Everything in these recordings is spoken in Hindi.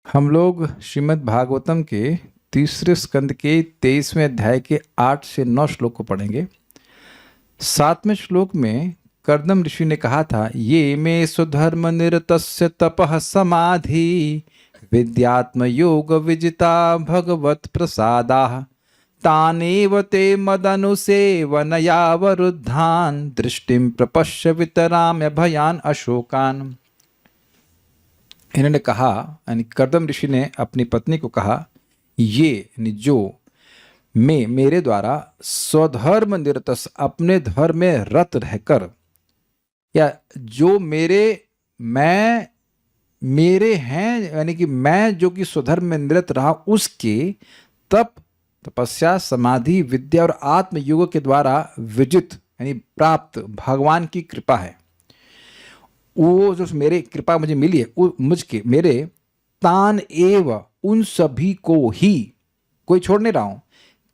हम लोग श्रीमद् भागवतम के तीसरे स्कंद के 23वें अध्याय के 8 से 9 श्लोक को पढ़ेंगे। 7वें श्लोक में कर्दम ऋषि ने कहा था, ये मे स्वधर्म निरतस्य तपः समाधि विद्यात्म योग विजिता भगवत प्रसादाः तानेव ते मदनुसेवनयावरुद्धान् दृष्टिं प्रपश्य वितराम्य भयान अशोकान। इन्होंने कहा, यानी कर्दम ऋषि ने अपनी पत्नी को कहा, ये यानी जो मेरे द्वारा स्वधर्म निरतस अपने धर्म में रत रहकर, या जो मेरे हैं, यानी कि मैं जो कि स्वधर्म में निरत रहा, उसके तप तपस्या समाधि विद्या और आत्म योग के द्वारा विजित यानी प्राप्त भगवान की कृपा है। वो जो मेरे कृपा मुझे मिली है, मेरे तान एव उन सभी को ही, कोई छोड़ नहीं रहा हूं,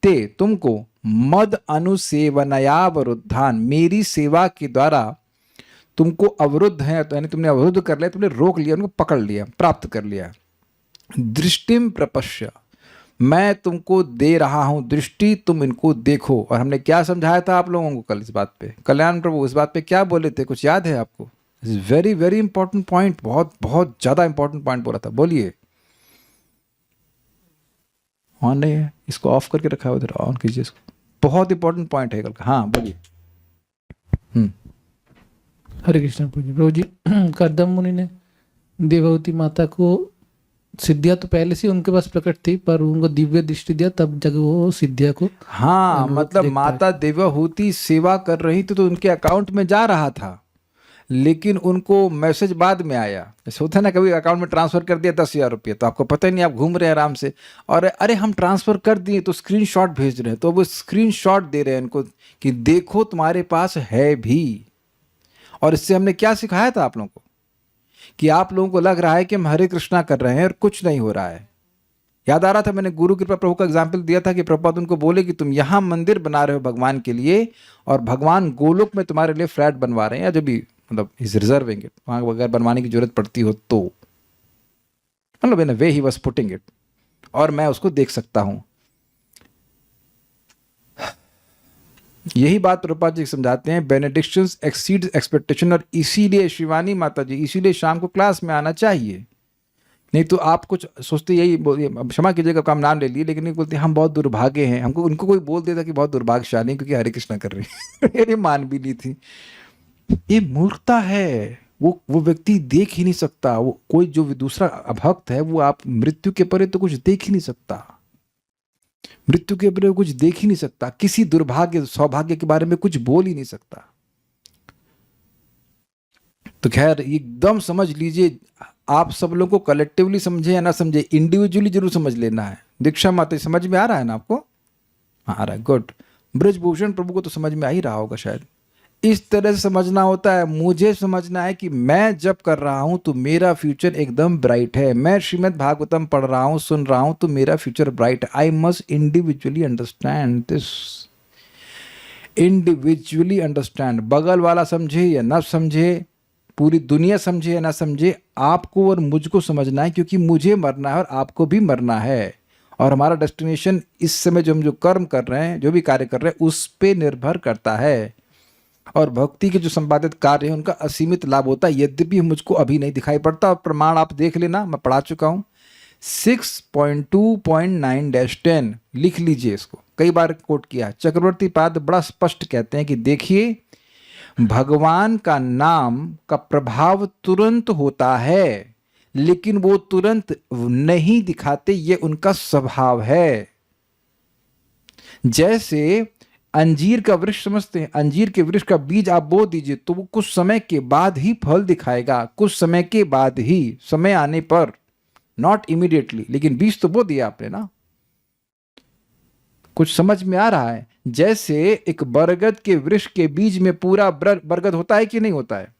ते तुमको मद अनुसेवनयावरुद्धान, मेरी सेवा के द्वारा तुमको अवरुद्ध है, तो यानी तुमने अवरुद्ध कर लिया, तुमने रोक लिया, उनको पकड़ लिया, प्राप्त कर लिया। दृष्टिम प्रपश्य, मैं तुमको दे रहा हूं दृष्टि, तुम इनको देखो। और हमने क्या समझाया था आप लोगों को कल इस बात पे? कल्याण प्रभु इस बात पे क्या बोले थे, कुछ याद है आपको? वेरी वेरी इंपॉर्टेंट पॉइंट, बहुत बहुत ज्यादा इंपॉर्टेंट पॉइंट बोला था, बोलिए। ऑन नहीं है, इसको ऑफ करके रखा है उधर, ऑन कीजिए इसको, बहुत इंपॉर्टेंट पॉइंट है कल का। हाँ बोलिए। हरे कृष्ण प्रभु जी। कर्दम मुनि ने देवहूति माता को सिद्धियां तो पहले से उनके पास प्रकट थी, पर उनको दिव्य दृष्टि दिया तब जब वो सिद्धिया को हाँ, मतलब माता देवहूति सेवा कर रही थी तो उनके अकाउंट में जा रहा था, लेकिन उनको मैसेज बाद में आया। जैसे होता है ना, कभी अकाउंट में ट्रांसफर कर दिया 10,000 रुपये, तो आपको पता ही नहीं, आप घूम रहे हैं आराम से, और अरे हम ट्रांसफर कर दिए, तो स्क्रीनशॉट भेज रहे हैं, तो वो स्क्रीनशॉट दे रहे हैं इनको कि देखो तुम्हारे पास है भी। और इससे हमने क्या सिखाया था आप लोगों को, कि आप लोगों को लग रहा है कि हम हरे कृष्णा कर रहे हैं और कुछ नहीं हो रहा है। याद आ रहा था, मैंने गुरु कृपा प्रभु का एग्जाम्पल दिया था कि प्रभुपाद उनको बोले कि तुम यहाँ मंदिर बना रहे हो भगवान के लिए, और भगवान गोलोक में तुम्हारे लिए फ्लैट बनवा रहे हैं, या जो भी मतलब इज रिजर्विंग इट, वहां अगर बनवाने की जरूरत पड़ती हो तो, मतलब इन अ वे ही वाज पुटिंग इट, और मैं उसको देख सकता हूं। यही बात प्रभुपाद जी समझाते हैं, बेनेडिक्शंस एक्सीड एक्सपेक्टेशन, और इसीलिए शिवानी माता जी, इसीलिए शाम को क्लास में आना चाहिए। नहीं तो आप कुछ सोचते, यही क्षमा कीजिएगा काम नाम ले लिए, लेकिन नहीं बोलते हम बहुत दुर्भाग्य हैं, हमको उनको कोई बोल देता कि बहुत दुर्भाग्यशाली क्योंकि हरे कृष्णा कर रहे हैं। ये मान भी नहीं थी, ये मूर्खता है। वो व्यक्ति देख ही नहीं सकता, वो कोई जो दूसरा अभक्त है, वो आप मृत्यु के परे तो कुछ देख ही नहीं सकता, मृत्यु के परे कुछ देख ही नहीं सकता, किसी दुर्भाग्य सौभाग्य के बारे में कुछ बोल ही नहीं सकता। तो खैर एकदम समझ लीजिए, आप सब लोग को कलेक्टिवली समझे या ना समझे, इंडिविजुअली जरूर समझ लेना है। दीक्षा माता समझ में आ रहा है ना आपको? हाँ आ रहा है, गुड। ब्रजभूषण प्रभु को तो समझ में आ ही रहा होगा शायद। इस तरह से समझना होता है, मुझे समझना है कि मैं जब कर रहा हूं तो मेरा फ्यूचर एकदम ब्राइट है, मैं श्रीमद् भागवतम पढ़ रहा हूं सुन रहा हूं तो मेरा फ्यूचर ब्राइट है। I must individually understand this, individually understand. बगल वाला समझे या ना समझे, पूरी दुनिया समझे या ना समझे, आपको और मुझको समझना है, क्योंकि मुझे मरना है और आपको भी मरना है, और हमारा डेस्टिनेशन इस समय जो हम जो कर्म कर रहे हैं, जो भी कार्य कर रहे हैं, उस पर निर्भर करता है। और भक्ति के जो संपादित कार्य हैं उनका असीमित लाभ होता है, यद्यपि मुझको अभी नहीं दिखाई पड़ता। और प्रमाण आप देख लेना, मैं पढ़ा चुका हूं। 6.2.9-10 लिख लीजिए, इसको कई बार कोट किया। चक्रवर्ती पाद बड़ा स्पष्ट कहते हैं कि देखिए, भगवान का नाम का प्रभाव तुरंत होता है, लेकिन वो तुरंत नहीं दिखाते, ये उनका स्वभाव है। जैसे अंजीर का वृक्ष समझते हैं, अंजीर के वृक्ष का बीज आप बो दीजिए तो वो कुछ समय के बाद ही फल दिखाएगा, कुछ समय के बाद ही, समय आने पर, नॉट इमीडिएटली, लेकिन बीज तो बो दिया आपने ना। कुछ समझ में आ रहा है? जैसे एक बरगद के वृक्ष के बीज में पूरा बरगद होता है कि नहीं होता है?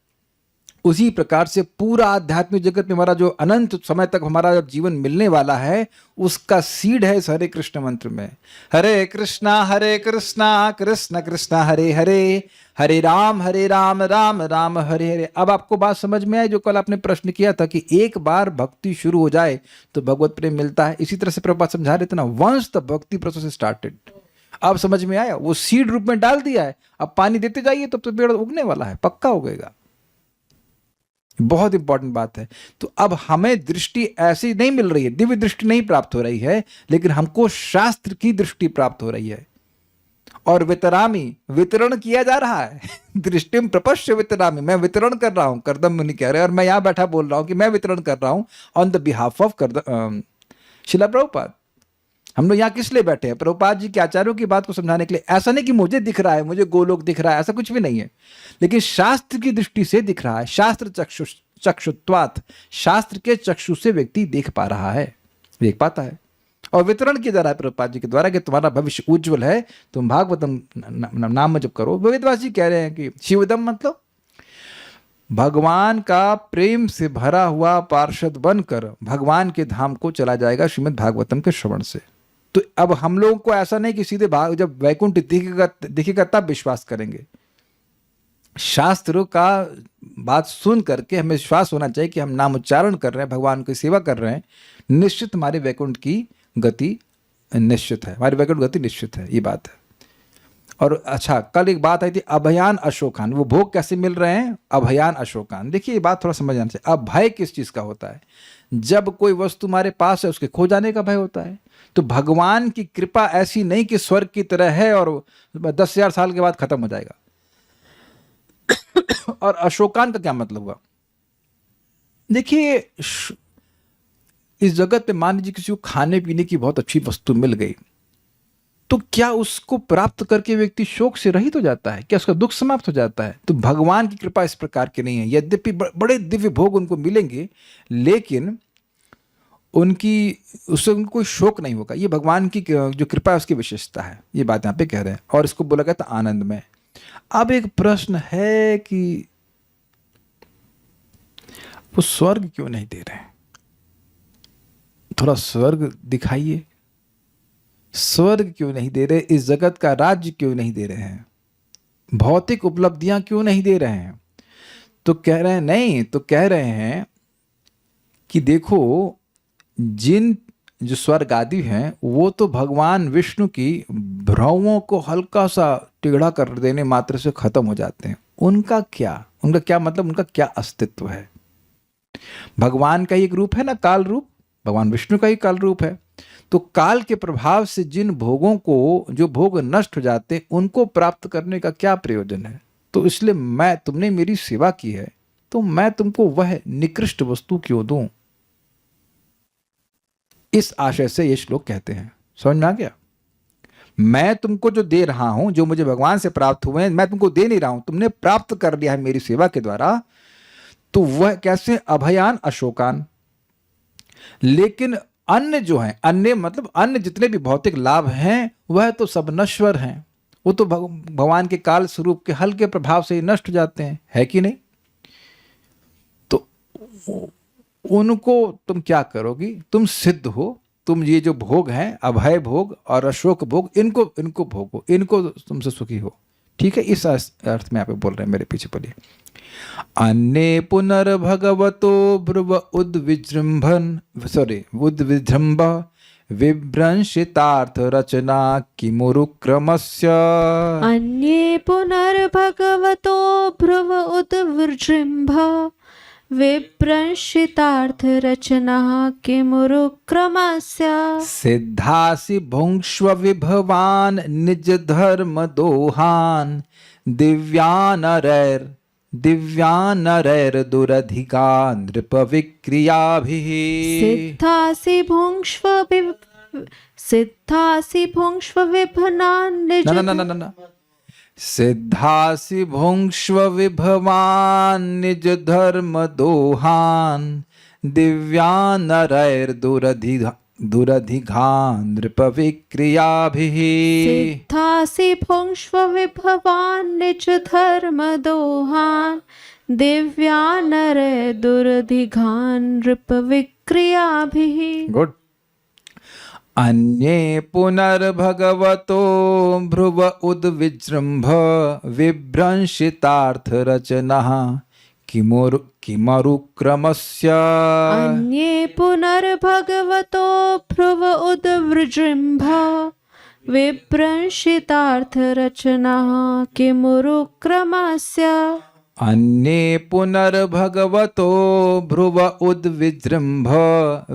उसी प्रकार से पूरा आध्यात्मिक जगत में हमारा जो अनंत समय तक हमारा जब जीवन मिलने वाला है, उसका सीड है इस हरे कृष्ण मंत्र में। हरे कृष्णा कृष्ण कृष्ण हरे हरे, हरे राम राम राम हरे हरे। अब आपको बात समझ में आई जो कल आपने प्रश्न किया था कि एक बार भक्ति शुरू हो जाए तो भगवत प्रेम मिलता है। इसी तरह से प्रभुपाद समझा रहे थे ना, वंस द भक्ति प्रोसेस स्टार्टेड। अब समझ में आया, वो सीड रूप में डाल दिया है, अब पानी देते जाइए तो पेड़ उगने वाला है, पक्का उगेगा। बहुत इंपॉर्टेंट बात है। तो अब हमें दृष्टि ऐसी नहीं मिल रही है, दिव्य दृष्टि नहीं प्राप्त हो रही है, लेकिन हमको शास्त्र की दृष्टि प्राप्त हो रही है। और वितरामी, वितरण किया जा रहा है। दृष्टिम प्रपश्य वितरामी, मैं वितरण कर रहा हूं, करदम मुनि कह रहे हैं, और मैं यहां बैठा बोल रहा हूं कि मैं वितरण कर रहा हूं ऑन द बिहाफ ऑफ शिला प्रभुपाद। हम लोग यहाँ किस लिए बैठे हैं? प्रभुपाद जी के आचार्यों की बात को समझाने के लिए। ऐसा नहीं कि मुझे दिख रहा है, मुझे गोलोक दिख रहा है, ऐसा कुछ भी नहीं है, लेकिन शास्त्र की दृष्टि से दिख रहा है। शास्त्र चक्षुत्वात्, शास्त्र के चक्षु से व्यक्ति देख पा रहा है, देख पाता है। और वितरण किया जा रहा है प्रभुपाद जी के द्वारा कि तुम्हारा भविष्य उज्जवल है, तुम भागवतम नाम में जब करो। वेदव्यास जी कह रहे हैं कि शिवदम मतलब भगवान का प्रेम से भरा हुआ पार्षद बनकर भगवान के धाम को चला जाएगा श्रीमद् भागवतम के श्रवण से। तो अब हम लोगों को ऐसा नहीं कि सीधे जब वैकुंठ दिखेगा तब विश्वास करेंगे। शास्त्रों का बात सुन करके हमें विश्वास होना चाहिए कि हम नाम उच्चारण कर रहे हैं, भगवान की सेवा कर रहे हैं, निश्चित हमारे वैकुंठ की गति निश्चित है, हमारी वैकुंठ गति निश्चित है, ये बात है। और अच्छा, कल एक बात आई थी अभयान अशोकान, वो भोग कैसे मिल रहे हैं? अभयान अशोकान। देखिए ये बात थोड़ा समझ आना चाहिए। अब भय किस चीज का होता है? जब कोई वस्तु हमारे पास है उसके खो जाने का भय होता है। तो भगवान की कृपा ऐसी नहीं कि स्वर्ग की तरह है और 10,000 साल के बाद खत्म हो जाएगा। और अशोकान का क्या मतलब हुआ? देखिए इस जगत में मान लीजिए किसी को खाने पीने की बहुत अच्छी वस्तु मिल गई, तो क्या उसको प्राप्त करके व्यक्ति शोक से रहित हो जाता है? क्या उसका दुख समाप्त हो जाता है? तो भगवान की कृपा इस प्रकार की नहीं है। यद्यपि बड़े दिव्य भोग उनको मिलेंगे, लेकिन उससे उनको कोई शोक नहीं होगा। ये भगवान की जो कृपा है उसकी विशेषता है, ये बात यहाँ पे कह रहे हैं। और इसको बोला गया था आनंद में। अब एक प्रश्न है कि वो स्वर्ग क्यों नहीं दे रहे हैं? थोड़ा स्वर्ग दिखाइए। स्वर्ग क्यों नहीं दे रहे? इस जगत का राज्य क्यों नहीं दे रहे हैं? भौतिक उपलब्धियां क्यों नहीं दे रहे हैं? तो कह रहे हैं नहीं, तो कह रहे हैं कि देखो जो स्वर्ग आदि हैं वो तो भगवान विष्णु की भ्रमों को हल्का सा टिगड़ा कर देने मात्र से खत्म हो जाते हैं। उनका क्या मतलब, उनका क्या अस्तित्व है? भगवान का ही एक रूप है ना, काल रूप, भगवान विष्णु का ही काल रूप है। तो काल के प्रभाव से जिन भोगों को, जो भोग नष्ट हो जाते हैं, उनको प्राप्त करने का क्या प्रयोजन है? तो इसलिए तुमने मेरी सेवा की है तो मैं तुमको वह निकृष्ट वस्तु क्यों दूं? इस आशय से ये श्लोक कहते हैं। समझ में आ गया? मैं तुमको जो दे रहा हूं, जो मुझे भगवान से प्राप्त हुए हैं, मैं तुमको दे नहीं रहा हूं, तुमने प्राप्त कर लिया है मेरी सेवा के द्वारा। तो वह कैसे? अभयान अशोकान। लेकिन अन्य जो हैं, अन्य मतलब अन्य जितने भी भौतिक लाभ हैं वह तो सब नश्वर हैं, वो तो भगवान के काल स्वरूप के हल्के प्रभाव से ही नष्ट हो जाते हैं, है कि नहीं? तो उनको तुम क्या करोगी? तुम सिद्ध हो, तुम ये जो भोग हैं, अभय भोग और अशोक भोग, इनको भोगो, इनको तुमसे सुखी हो। ठीक है, इस अर्थ में आप बोल रहे हैं। मेरे पीछे पढ़िए। अन्ये पुनर्भगवतो ब्रुव उद्विजृंभ विभ्रंशितार्थ रचना किमुरुक्रमस्य। अन्ये पुनर्भगवतो ब्रुव उद्विजृंभ विभ्रंशितार्थ रचना किमुरुक्रमस्य। सिद्धासि भुङ्क्ष्व विभवान् निज धर्म दोहान् दिव्यानरैर दुरधिका नृप विक्रियाभिः। सिद्धासि भुङ्क्ष्व विभवान् निज सिद्धासि भुङ्क्ष्व विभवान् निज धर्म दोहान् दिव्यानरैर दुरधिका नृप विक्रियाभिः। सिद्धासि भुङ्क्ष्व विभवान् निज धर्म दोहान् दिव्या नरे दुर्धिघान नृप विक्रियाभिः गुड। अन्ये पुनर्भगवतो भ्रुव उद्विजृंभ विभ्रंशितार्थ रचनः किमरुक्रमस्य। अन्ये पुनर्भगवतो भ्रुव उद्विजृंभ विभ्रंशितार्थरचनाः किमुरुक्रमस्य। अन्ये पुनर्भगवतो भ्रुव उद्विजृंभ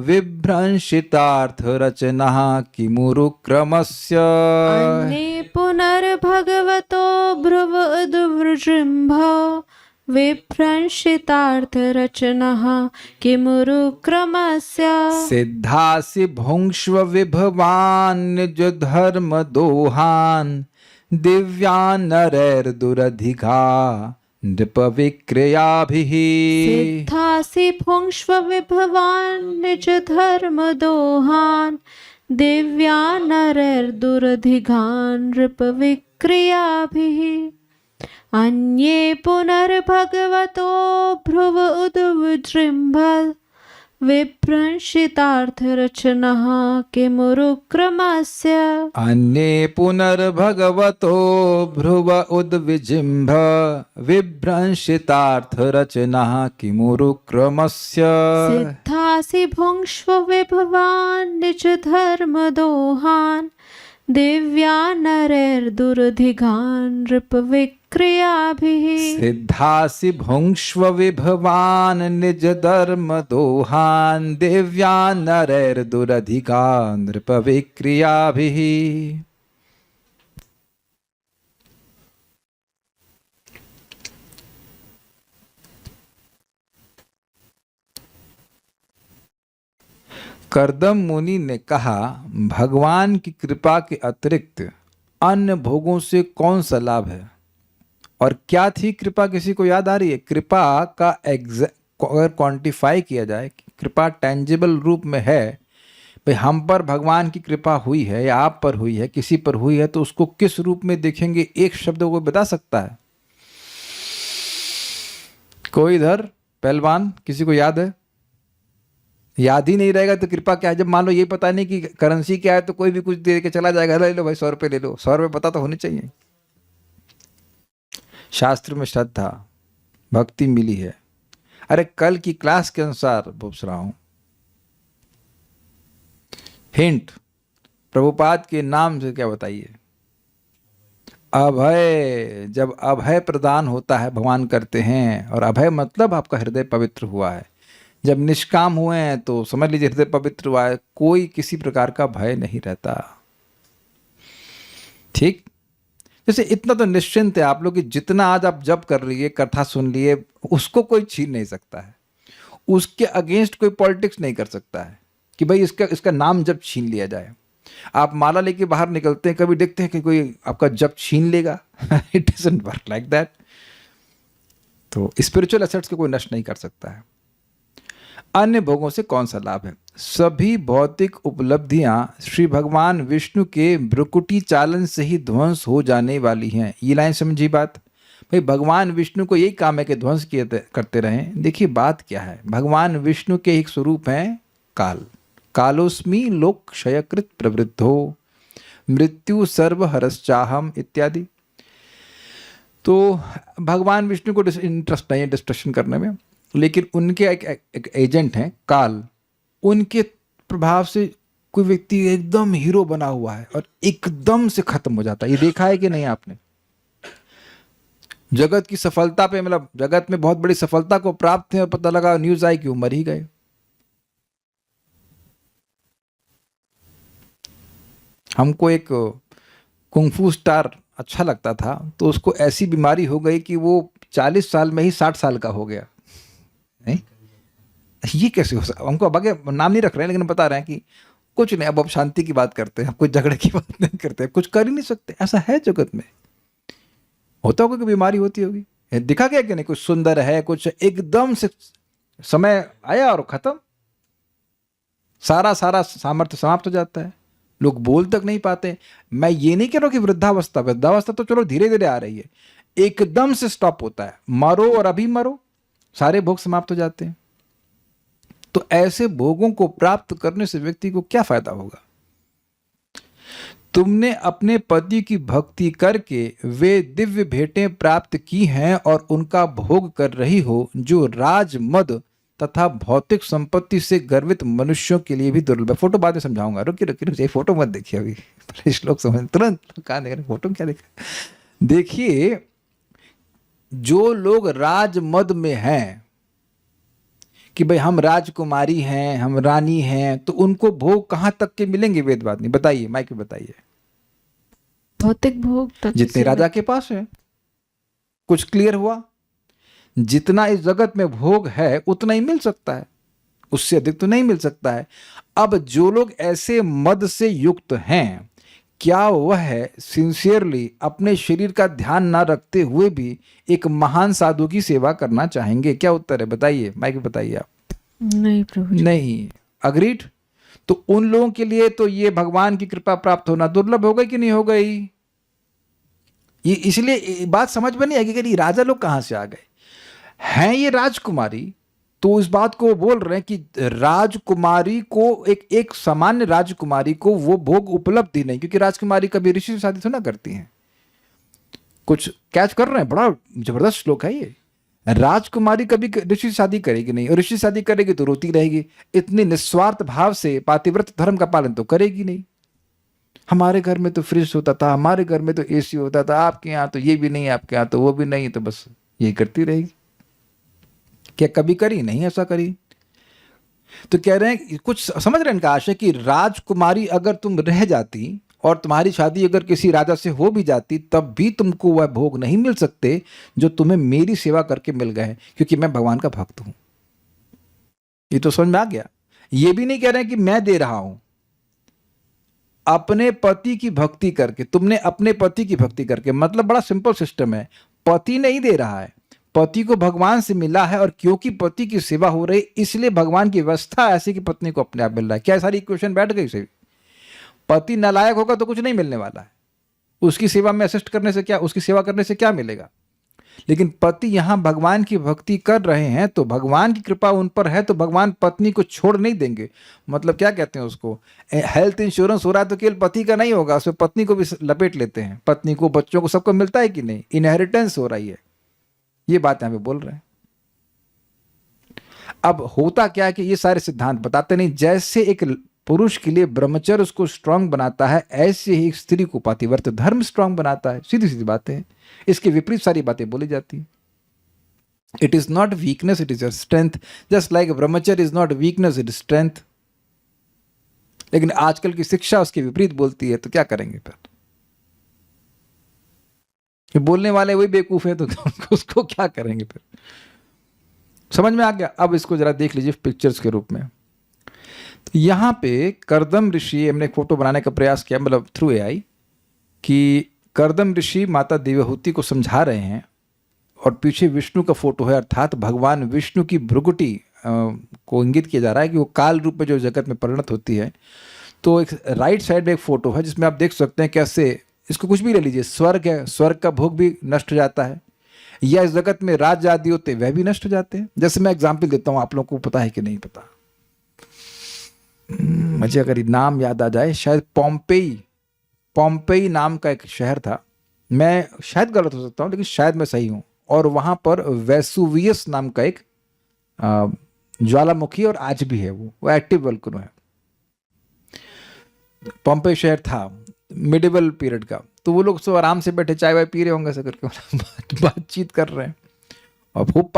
विभ्रंशितार्थ रचनः किमुरुक्रमस्य। अन्ये पुनर्भगवतो भ्रुव उद्विजृंभ विभ्रंशितार्थरचनः किमुरुक्रमस्य। सिद्धासि भुङ्क्ष्व विभवान् निज धर्म दोहान् दिव्यान् नरैर्दुरधिका नृप विक्रियाभिः। सिद्धासि भुङ्क्ष्व विभवान् निज धर्म दोहान् दिव्यान् नरैर्दुरधिगान् नृप विक्रियाभिः। अन्ये पुनर्भगवतो भ्रुव उद्विजृंभ विभ्रंशितार्थरचनः किमुरुक्रमस्य। अन्ये पुनर्भगवतो भ्रुव उद्विजृंभ विभ्रंशितार्थ रचनः किमुरुक्रमस्य। सिद्धासि भुङ्क्ष्व विभवान् निज धर्म दोहान् दिव्यान् नरैर्दुरधिगान् नृप विक्रियाभिः। सिद्धासि भुङ्क्ष्व विभवान् निज धर्म दोहान् दिव्यान् नरैर्दुरधिगान् नृप विक्रियाभिः। कर्दम मुनि ने कहा, भगवान की कृपा के अतिरिक्त अन्य भोगों से कौन सा लाभ है? और क्या थी कृपा, किसी को याद आ रही है? कृपा का अगर क्वांटिफाई किया जाए, कृपा टेंजिबल रूप में है, भाई हम पर भगवान की कृपा हुई है या आप पर हुई है, किसी पर हुई है, तो उसको किस रूप में देखेंगे? एक शब्द को बता सकता है कोई? इधर पहलवान, किसी को याद है? याद ही नहीं रहेगा तो कृपा क्या है? जब मान लो ये पता नहीं कि करेंसी क्या है तो कोई भी कुछ दे के चला जाएगा, ले लो भाई 100 रुपये ले लो। 100 रुपये पता तो होने चाहिए। शास्त्र में श्रद्धा भक्ति मिली है। अरे कल की क्लास के अनुसार पूछ रहा हूं, हिंट प्रभुपाद के नाम से क्या बताइए? अभय। जब अभय प्रदान होता है भगवान करते हैं, और अभय मतलब आपका हृदय पवित्र हुआ है। जब निष्काम हुए हैं तो समझ लीजिए हृदय पवित्र हुआ है, कोई किसी प्रकार का भय नहीं रहता। ठीक, जैसे इतना तो निश्चिंत है आप लोग कि जितना आज आप जप कर लिए, कथा सुन लिए, उसको कोई छीन नहीं सकता है। उसके अगेंस्ट कोई पॉलिटिक्स नहीं कर सकता है कि भाई इसका नाम जब छीन लिया जाए। आप माला लेके बाहर निकलते हैं, कभी देखते हैं कि कोई आपका जप छीन लेगा? It doesn't work like that. तो स्पिरिचुअल एसेट्स को कोई नष्ट नहीं कर सकता है। अन्य भोगों से कौन सा लाभ है? सभी भौतिक उपलब्धियां श्री भगवान विष्णु के भ्रुकुटी चालन से ही ध्वंस हो जाने वाली हैं। ये लाइन समझी बात? भाई भगवान विष्णु को यही काम है कि ध्वंस करते रहें। देखिए बात क्या है, भगवान विष्णु के एक स्वरूप हैं काल। कालोस्मि लोक क्षयकृत प्रवृद्धो मृत्यु सर्व हरश्चाहम इत्यादि। तो भगवान विष्णु को इंटरेस्ट नहीं है डिस्ट्रक्शन करने में, लेकिन उनके एक एजेंट हैं काल। उनके प्रभाव से कोई व्यक्ति एकदम हीरो बना हुआ है और एकदम से खत्म हो जाता है। ये देखा है कि नहीं आपने? जगत की सफलता पे, मतलब जगत में बहुत बड़ी सफलता को प्राप्त है और पता लगा न्यूज आई कि वो मर ही गए। हमको एक कुंफू स्टार अच्छा लगता था, तो उसको ऐसी बीमारी हो गई कि वो 40 साल में ही 60 साल का हो गया। नहीं, ये कैसे हो सकता? हमको अब आगे नाम नहीं रख रहे हैं, लेकिन बता रहे हैं कि कुछ नहीं, अब शांति की बात करते हैं, कोई झगड़े की बात नहीं करते, कुछ कर ही नहीं सकते। ऐसा है जगत में, होता होगा कि बीमारी होती होगी। दिखा गया कि नहीं? कुछ सुंदर है, कुछ एकदम से समय आया और खत्म, सारा सामर्थ्य समाप्त हो जाता है, लोग बोल तक नहीं पाते। मैं ये नहीं कह रहा कि वृद्धावस्था तो चलो धीरे धीरे आ रही है। एकदम से स्टॉप होता है, मरो और अभी मरो, सारे भोग समाप्त हो जाते हैं। तो ऐसे भोगों को प्राप्त करने से व्यक्ति को क्या फायदा होगा? तुमने अपने पति की भक्ति करके वे दिव्य भेंटें प्राप्त की हैं और उनका भोग कर रही हो, जो राज मद तथा भौतिक संपत्ति से गर्वित मनुष्यों के लिए भी दुर्लभ है। फोटो बाद में समझाऊंगा, रुकिए, फोटो मत देखिए अभी, श्लोक समझ तुरंत कहाँ देख रहे, फोटो क्या देखा। देखिए, जो लोग राजमद में हैं कि भाई हम राजकुमारी हैं, हम रानी हैं, तो उनको भोग कहां तक के मिलेंगे वेदवाद में? बताइए, माइक में बताइए। भौतिक भोग तक जितने राजा के पास है। कुछ क्लियर हुआ? जितना इस जगत में भोग है उतना ही मिल सकता है, उससे अधिक तो नहीं मिल सकता है। अब जो लोग ऐसे मद से युक्त हैं, क्या वह सिंसियरली अपने शरीर का ध्यान ना रखते हुए भी एक महान साधु की सेवा करना चाहेंगे? क्या उत्तर है? बताइए, माइक में बताइए आप। नहीं प्रभु जी। नहीं। अग्रीड? तो उन लोगों के लिए तो ये भगवान की कृपा प्राप्त होना दुर्लभ हो गई कि नहीं हो गई? ये इसलिए बात समझ में नहीं आएगी कि राजा लोग कहां से आ गए हैं। ये राजकुमारी, तो इस बात को वो बोल रहे हैं कि राजकुमारी को एक सामान्य राजकुमारी को वो भोग उपलब्ध ही नहीं, क्योंकि राजकुमारी कभी ऋषि से शादी थोड़ा करती हैं। कुछ कैच कर रहे हैं? बड़ा जबरदस्त श्लोक है ये। राजकुमारी कभी ऋषि से शादी करेगी नहीं, और ऋषि से शादी करेगी तो रोती रहेगी। इतनी निस्वार्थ भाव से पातिव्रत धर्म का पालन तो करेगी नहीं। हमारे घर में तो फ्रिज होता था, हमारे घर में तो एसी होता था, आपके यहाँ तो ये भी नहीं, आपके यहाँ तो वो भी नहीं, तो बस ये करती रहेगी। क्या कभी करी? नहीं ऐसा करी। तो कह रहे हैं, कुछ समझ रहे हैं इनका आशय कि राजकुमारी अगर तुम रह जाती और तुम्हारी शादी अगर किसी राजा से हो भी जाती, तब भी तुमको वह भोग नहीं मिल सकते जो तुम्हें मेरी सेवा करके मिल गए, क्योंकि मैं भगवान का भक्त हूं। ये तो समझ में आ गया। ये भी नहीं कह रहे हैं कि मैं दे रहा हूं। अपने पति की भक्ति करके, तुमने अपने पति की भक्ति करके, मतलब बड़ा सिंपल सिस्टम है। पति नहीं दे रहा है, पति को भगवान से मिला है, और क्योंकि पति की सेवा हो रही इसलिए भगवान की व्यवस्था ऐसी कि पत्नी को अपने आप मिल रहा है। क्या सारी इक्वेशन बैठ गई से? पति नालायक होगा तो कुछ नहीं मिलने वाला है। उसकी सेवा में असिस्ट करने से क्या, उसकी सेवा करने से क्या मिलेगा? लेकिन पति यहां भगवान की भक्ति कर रहे हैं, तो भगवान की कृपा उन पर है, तो भगवान पत्नी को छोड़ नहीं देंगे। मतलब क्या कहते हैं उसको, हेल्थ इंश्योरेंस हो रहा है तो केवल पति का नहीं होगा, उसमें पत्नी को भी लपेट लेते हैं। पत्नी को, बच्चों को, सबको मिलता है कि नहीं? इनहेरिटेंस हो रही है। ये बात यहां पे बोल रहे हैं। अब होता क्या है कि ये सारे सिद्धांत बताते नहीं, जैसे एक पुरुष के लिए ब्रह्मचर्य उसको स्ट्रांग बनाता है, ऐसे ही एक स्त्री को पातिव्रत धर्म स्ट्रांग बनाता है। सीधी सीधी बातें हैं। इसके विपरीत सारी बातें बोली जाती हैं। It is not weakness, it is your strength. Just like brahmacharya is not weakness, it is strength. लेकिन आजकल की शिक्षा उसके विपरीत बोलती है, तो क्या करेंगे फिर? बोलने वाले वही बेवकूफ है, तो उसको क्या करेंगे फिर? समझ में आ गया? अब इसको जरा देख लीजिए पिक्चर्स के रूप में। यहां पे करदम ऋषि, हमने एक फोटो बनाने का प्रयास किया, मतलब थ्रू एआई, कि करदम ऋषि माता देवहूति को समझा रहे हैं, और पीछे विष्णु का फोटो है, अर्थात भगवान विष्णु की भ्रुकुटी को इंगित किया जा रहा है कि वो काल रूप में जो जगत में परिणत होती है। तो एक राइट साइड में एक फोटो है जिसमें आप देख सकते हैं कैसे, इसको कुछ भी ले लीजिए, स्वर्ग है, स्वर्ग का भोग भी नष्ट हो जाता है, या इस जगत में राज आदि होते वह भी नष्ट हो जाते हैं। जैसे मैं एग्जाम्पल देता हूं, आप लोगों को पता है कि नहीं पता, मुझे अगर नाम याद आ जाए, शायद पोम्पेई नाम का एक शहर था, मैं शायद गलत हो सकता हूं लेकिन शायद मैं सही हूं, और वहां पर वेसुवियस नाम का एक ज्वालामुखी, और आज भी है वो एक्टिव वोल्केनो है। पोम्पेई शहर था मिडिवल पीरियड का। तो वो लोग सब आराम से बैठे चाय वाय पी रहे होंगे ऐसे करके, बातचीत कर रहे हैं, और खूब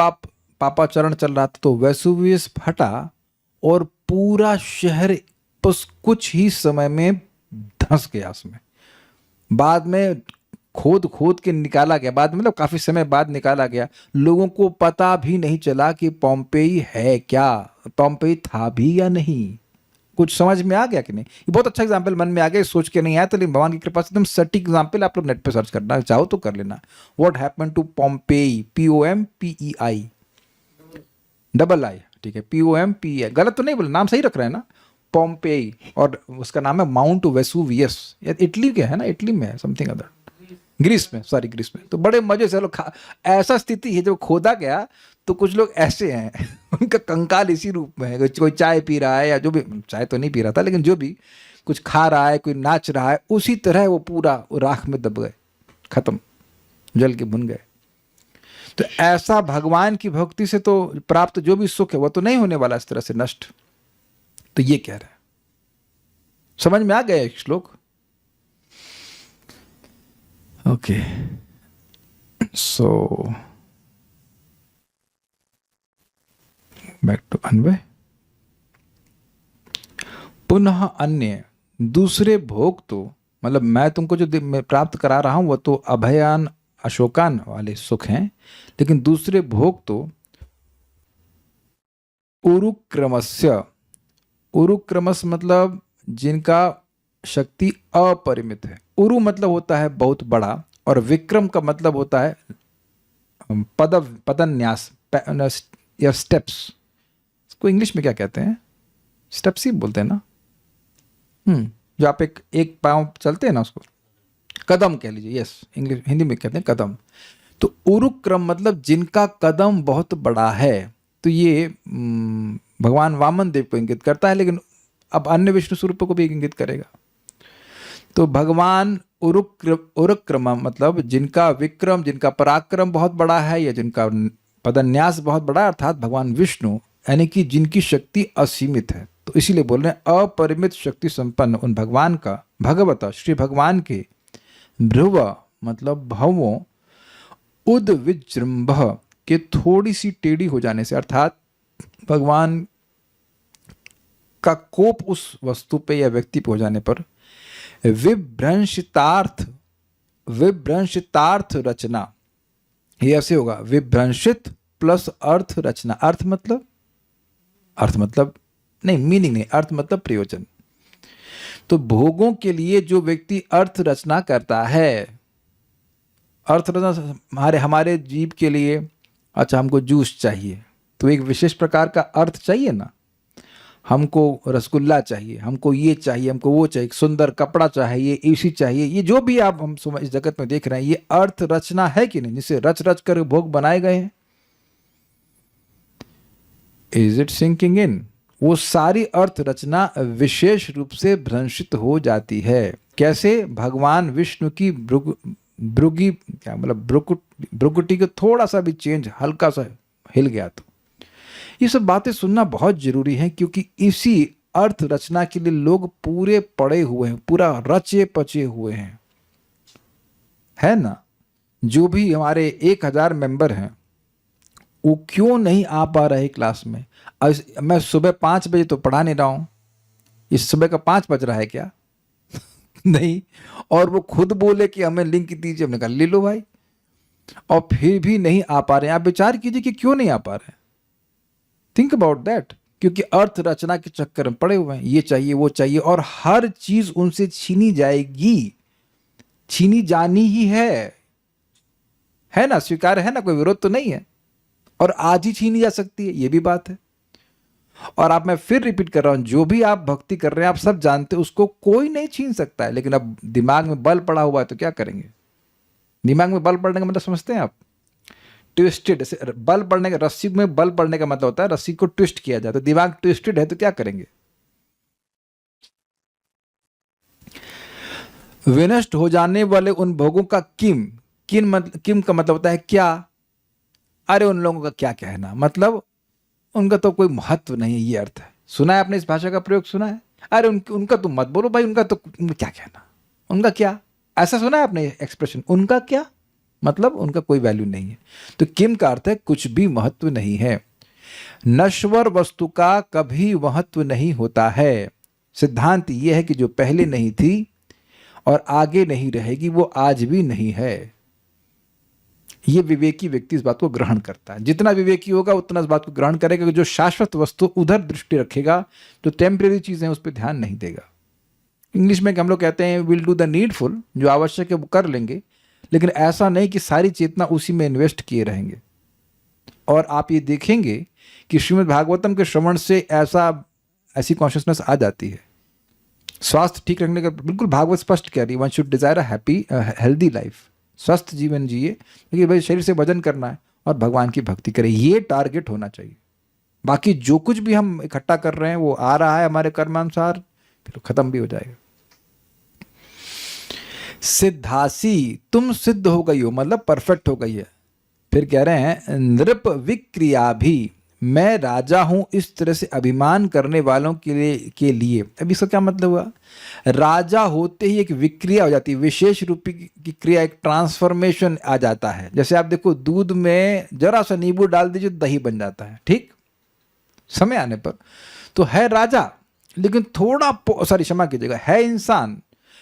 पापाचरण चल रहा था। तो वेसुवियस फटा और पूरा शहर बस कुछ ही समय में धंस गया उसमें। बाद में खोद के निकाला गया, बाद में मतलब काफी समय बाद निकाला गया। लोगों को पता भी नहीं चला कि पोम्पेई है क्या, पोम्पेई था भी या नहीं। कुछ समझ में आ गया कि नहीं? ये बहुत अच्छा एग्जाम्पल मन में आ गया, सोच के नहीं आया, तो लेकिन भगवान की कृपा से एकदम सटीक एग्जाम्पल आप लोग नेट पे सर्च करना चाहो तो कर लेना। What happened to Pompeii, POMPEI, double I, ठीक है, POMPEI, गलत तो नहीं बोला, नाम सही रख रहे हैं ना, पोम्पेई, और उसका नाम है माउंट वेसुवियस। इटली के है ना, इटली में है, समथिंग अदर। ग्रीस में, सॉरी ग्रीस में, तो बड़े मजे से लोग खा, ऐसा स्थिति है जब खोदा गया तो कुछ लोग ऐसे हैं उनका कंकाल इसी रूप में है, कोई चाय पी रहा है या जो भी, चाय तो नहीं पी रहा था लेकिन जो भी कुछ खा रहा है, कोई नाच रहा है, उसी तरह वो पूरा वो राख में दब गए, खत्म, जल के भुन गए। तो ऐसा भगवान की भक्ति से तो प्राप्त जो भी सुख है वो तो नहीं होने वाला इस तरह से नष्ट। तो ये कह रहे हैं, समझ में आ गया एक श्लोक? ओके, सो बैक टू अन्वय। पुनः अन्य, दूसरे भोग तो मतलब मैं तुमको जो मैं प्राप्त करा रहा हूं वो तो अभयान अशोकान वाले सुख हैं, लेकिन दूसरे भोग तो उरुक्रमस्य, उरुक्रमस मतलब जिनका शक्ति अपरिमित है। उरु मतलब होता है बहुत बड़ा, और विक्रम का मतलब होता है पदन्यास या स्टेप्स। इसको इंग्लिश में क्या कहते हैं? स्टेप्स ही बोलते हैं ना। जो आप एक पाँव चलते हैं ना, उसको कदम कह लीजिए। यस, इंग्लिश हिंदी में कहते हैं कदम। तो उरुक्रम मतलब जिनका कदम बहुत बड़ा है। तो ये भगवान वामन देव को इंगित करता है, लेकिन अब अन्य विष्णु स्वरूप को भी इंगित करेगा। तो भगवान उरुक्रम मतलब जिनका विक्रम, जिनका पराक्रम बहुत बड़ा है, या जिनका पदन्यास बहुत बड़ा, अर्थात भगवान विष्णु, यानी कि जिनकी शक्ति असीमित है। तो इसीलिए बोल रहे हैं अपरिमित शक्ति संपन्न उन भगवान का, भगवता श्री भगवान के भ्रुव मतलब भवों, उद विजृंभ के थोड़ी सी टेढ़ी हो जाने से, अर्थात भगवान का कोप उस वस्तु पे या व्यक्ति पे हो जाने पर विभ्रंशितार्थ रचना, ये ऐसे होगा, विभ्रंशित प्लस अर्थ रचना। अर्थ मतलब नहीं, मीनिंग नहीं, अर्थ मतलब प्रयोजन। तो भोगों के लिए जो व्यक्ति अर्थ रचना करता है, अर्थ रचना हमारे जीव के लिए, अच्छा हमको जूस चाहिए तो एक विशेष प्रकार का अर्थ चाहिए ना, हमको रसगुल्ला चाहिए, हमको ये चाहिए, हमको वो चाहिए, सुंदर कपड़ा चाहिए, एसी चाहिए, ये जो भी आप हम इस जगत में देख रहे हैं, ये अर्थ रचना है कि नहीं, जिसे रच रच कर भोग बनाए गए हैं। Is it sinking in? वो सारी अर्थ रचना विशेष रूप से भ्रंशित हो जाती है। कैसे? भगवान विष्णु की भ्रुगी क्या मतलब भ्रुकुटी का थोड़ा सा भी चेंज, हल्का सा हिल गया तो। ये सब बातें सुनना बहुत जरूरी है, क्योंकि इसी अर्थ रचना के लिए लोग पूरे पड़े हुए हैं, पूरा रचे पचे हुए हैं, है ना। जो भी हमारे 1000 मेंबर हैं, वो क्यों नहीं आ पा रहे क्लास में? मैं सुबह 5 बजे तो पढ़ा नहीं रहा हूं, इस सुबह का 5 बज रहा है क्या? नहीं। और वो खुद बोले कि हमें लिंक दीजिए, हमने कहा ले लो भाई, और फिर भी नहीं आ पा रहे हैं। आप विचार कीजिए कि क्यों नहीं आ पा रहे हैं। Think about that. क्योंकि अर्थ रचना के चक्कर में पड़े हुए हैं, ये चाहिए वो चाहिए, और हर चीज उनसे छीनी जाएगी, छीनी जानी ही है ना, स्वीकार है ना, कोई विरोध तो नहीं है, और आज ही छीनी जा सकती है, ये भी बात है। और आप, मैं फिर रिपीट कर रहा हूं, जो भी आप भक्ति कर रहे हैं आप सब जानते हैं, उसको कोई नहीं छीन सकता है। लेकिन अब दिमाग में बल पड़ा हुआ है तो क्या करेंगे? दिमाग में बल पड़ने का मतलब समझते हैं आप? ट्विस्टेड, जैसे बल पड़ने का, रस्सी में बल पड़ने का मतलब होता है रस्सी को ट्विस्ट किया जाए। तो दिमाग ट्विस्टेड है तो क्या करेंगे? विनष्ट हो जाने वाले उन भोगों का किम का मतलब होता है क्या? अरे उन लोगों का क्या कहना, मतलब उनका तो कोई महत्व नहीं है, ये अर्थ है। सुना है आपने इस भाषा का प्रयोग? सुना है? अरे उनका तुम मत बोलो भाई, उनका तो क्या कहना, उनका क्या, ऐसा सुना है आपने एक्सप्रेशन, उनका क्या मतलब? उनका कोई वैल्यू नहीं है। तो किम का अर्थ है कुछ भी महत्व नहीं है। नश्वर वस्तु का कभी महत्व नहीं होता है। सिद्धांत यह है कि जो पहले नहीं थी और आगे नहीं रहेगी, वो आज भी नहीं है। ये विवेकी व्यक्ति इस बात को ग्रहण करता है। जितना विवेकी होगा उतना इस बात को ग्रहण करेगा कि जो शाश्वत वस्तु उधर दृष्टि रखेगा, जो टेम्परेरी चीजें उस पर ध्यान नहीं देगा। इंग्लिश में हम लोग कहते हैं विल डू द नीडफुल, जो आवश्यक है वो कर लेंगे, लेकिन ऐसा नहीं कि सारी चेतना उसी में इन्वेस्ट किए रहेंगे। और आप ये देखेंगे कि श्रीमद् भागवतम के श्रवण से ऐसी कॉन्शियसनेस आ जाती है। स्वास्थ्य ठीक रखने का बिल्कुल भागवत स्पष्ट कह रही है, one should desire a happy healthy life. स्वस्थ जीवन जिए, क्योंकि भाई शरीर से वजन करना है और भगवान की भक्ति करें, ये टारगेट होना चाहिए। बाकी जो कुछ भी हम इकट्ठा कर रहे हैं वो आ रहा है हमारे कर्मानुसार, फिर खत्म भी हो जाएगा। सिद्धासी, तुम सिद्ध हो गई हो, मतलब परफेक्ट हो गई है। फिर कह रहे हैं नृप विक्रिया भी, मैं राजा हूं इस तरह से अभिमान करने वालों के लिए। अब इसका क्या मतलब हुआ? राजा होते ही एक विक्रिया हो जाती है, विशेष रूप की क्रिया, एक ट्रांसफॉर्मेशन आ जाता है। जैसे आप देखो, दूध में जरा सा नींबू डाल दीजिए, दही बन जाता है, ठीक, समय आने पर। तो है राजा, लेकिन थोड़ा सॉरी क्षमा कीजिएगा, है इंसान,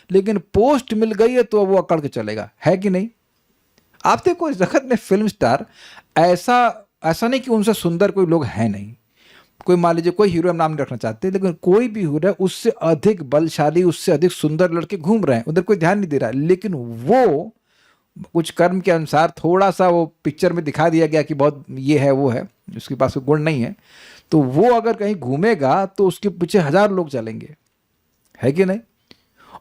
लेकिन पोस्ट मिल गई है तो वो अकड़ के चलेगा, है कि नहीं? आप देखो इस जगत में फिल्म स्टार ऐसा नहीं कि उनसे सुंदर कोई लोग हैं नहीं। कोई मान लीजिए कोई हीरो, हम नाम नहीं रखना चाहते, लेकिन कोई भी हीरो है, उससे अधिक बलशाली, उससे अधिक सुंदर लड़के घूम रहे हैं, उधर कोई ध्यान नहीं दे रहा है। लेकिन वो कुछ कर्म के अनुसार थोड़ा सा वो पिक्चर में दिखा दिया गया कि बहुत ये है वो है, उसके पास कोई गुण नहीं है, तो वो अगर कहीं घूमेगा तो उसके पीछे 1000 लोग चलेंगे, है कि नहीं?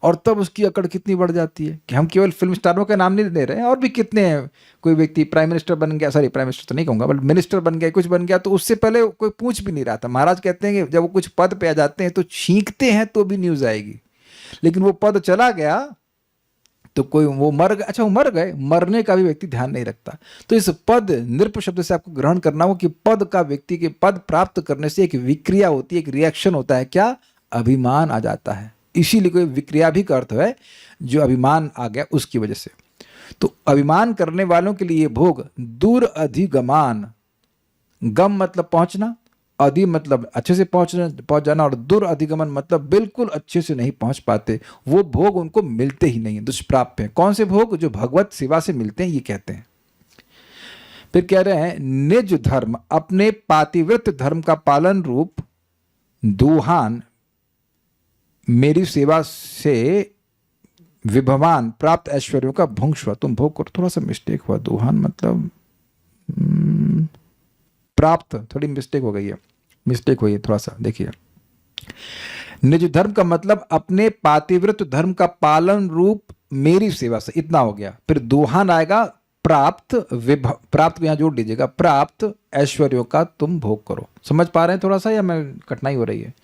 और तब उसकी अकड़ कितनी बढ़ जाती है कि हम केवल फिल्म स्टारों का नाम नहीं ले रहे हैं, और भी कितने हैं। कोई व्यक्ति प्राइम मिनिस्टर बन गया, सॉरी प्राइम मिनिस्टर तो नहीं कहूँगा, बट मिनिस्टर बन गया, कुछ बन गया, तो उससे पहले कोई पूछ भी नहीं रहा था। महाराज कहते हैं कि जब वो कुछ पद पे आ जाते हैं तो छींकते हैं तो भी न्यूज़ आएगी, लेकिन वो पद चला गया तो कोई वो मर गए, अच्छा वो मर गए, मरने का भी व्यक्ति ध्यान नहीं रखता। तो इस पद नृप शब्द से आपको ग्रहण करना हो कि पद का, व्यक्ति के पद प्राप्त करने से एक विक्रिया होती है, एक रिएक्शन होता है, क्या? अभिमान आ जाता है। इसीलिए कोई विक्रिया भी का अर्थ है जो अभिमान आ गया उसकी वजह से। तो अभिमान करने वालों के लिए भोग दूर अधिगमान, गम मतलब पहुंचना, अधि मतलब अच्छे से पहुंच जाना, और दूर अधिगमन मतलब बिल्कुल अच्छे से नहीं पहुंच पाते, वो भोग उनको मिलते ही नहीं है, दुष्प्राप्य है। कौन से भोग? जो भगवत सेवा से मिलते हैं, ये कहते हैं। फिर कह रहे हैं निज धर्म, अपने पातिव्रत धर्म का पालन रूप दुहान, मेरी सेवा से विभवान प्राप्त ऐश्वर्यों का भुंक्ष्व तुम भोग करो। थोड़ा सा मिस्टेक हुआ, दुहान मतलब प्राप्त, थोड़ी मिस्टेक हो गई है, मिस्टेक हुई है थोड़ा सा, देखिए। निज धर्म का मतलब अपने पातिव्रत धर्म का पालन रूप मेरी सेवा से, इतना हो गया। फिर दुहान आएगा प्राप्त, प्राप्त यहां जोड़ लीजिएगा, प्राप्त ऐश्वर्यों का तुम भोग करो। समझ पा रहे हैं थोड़ा सा, या मैं कठिनाई हो रही है?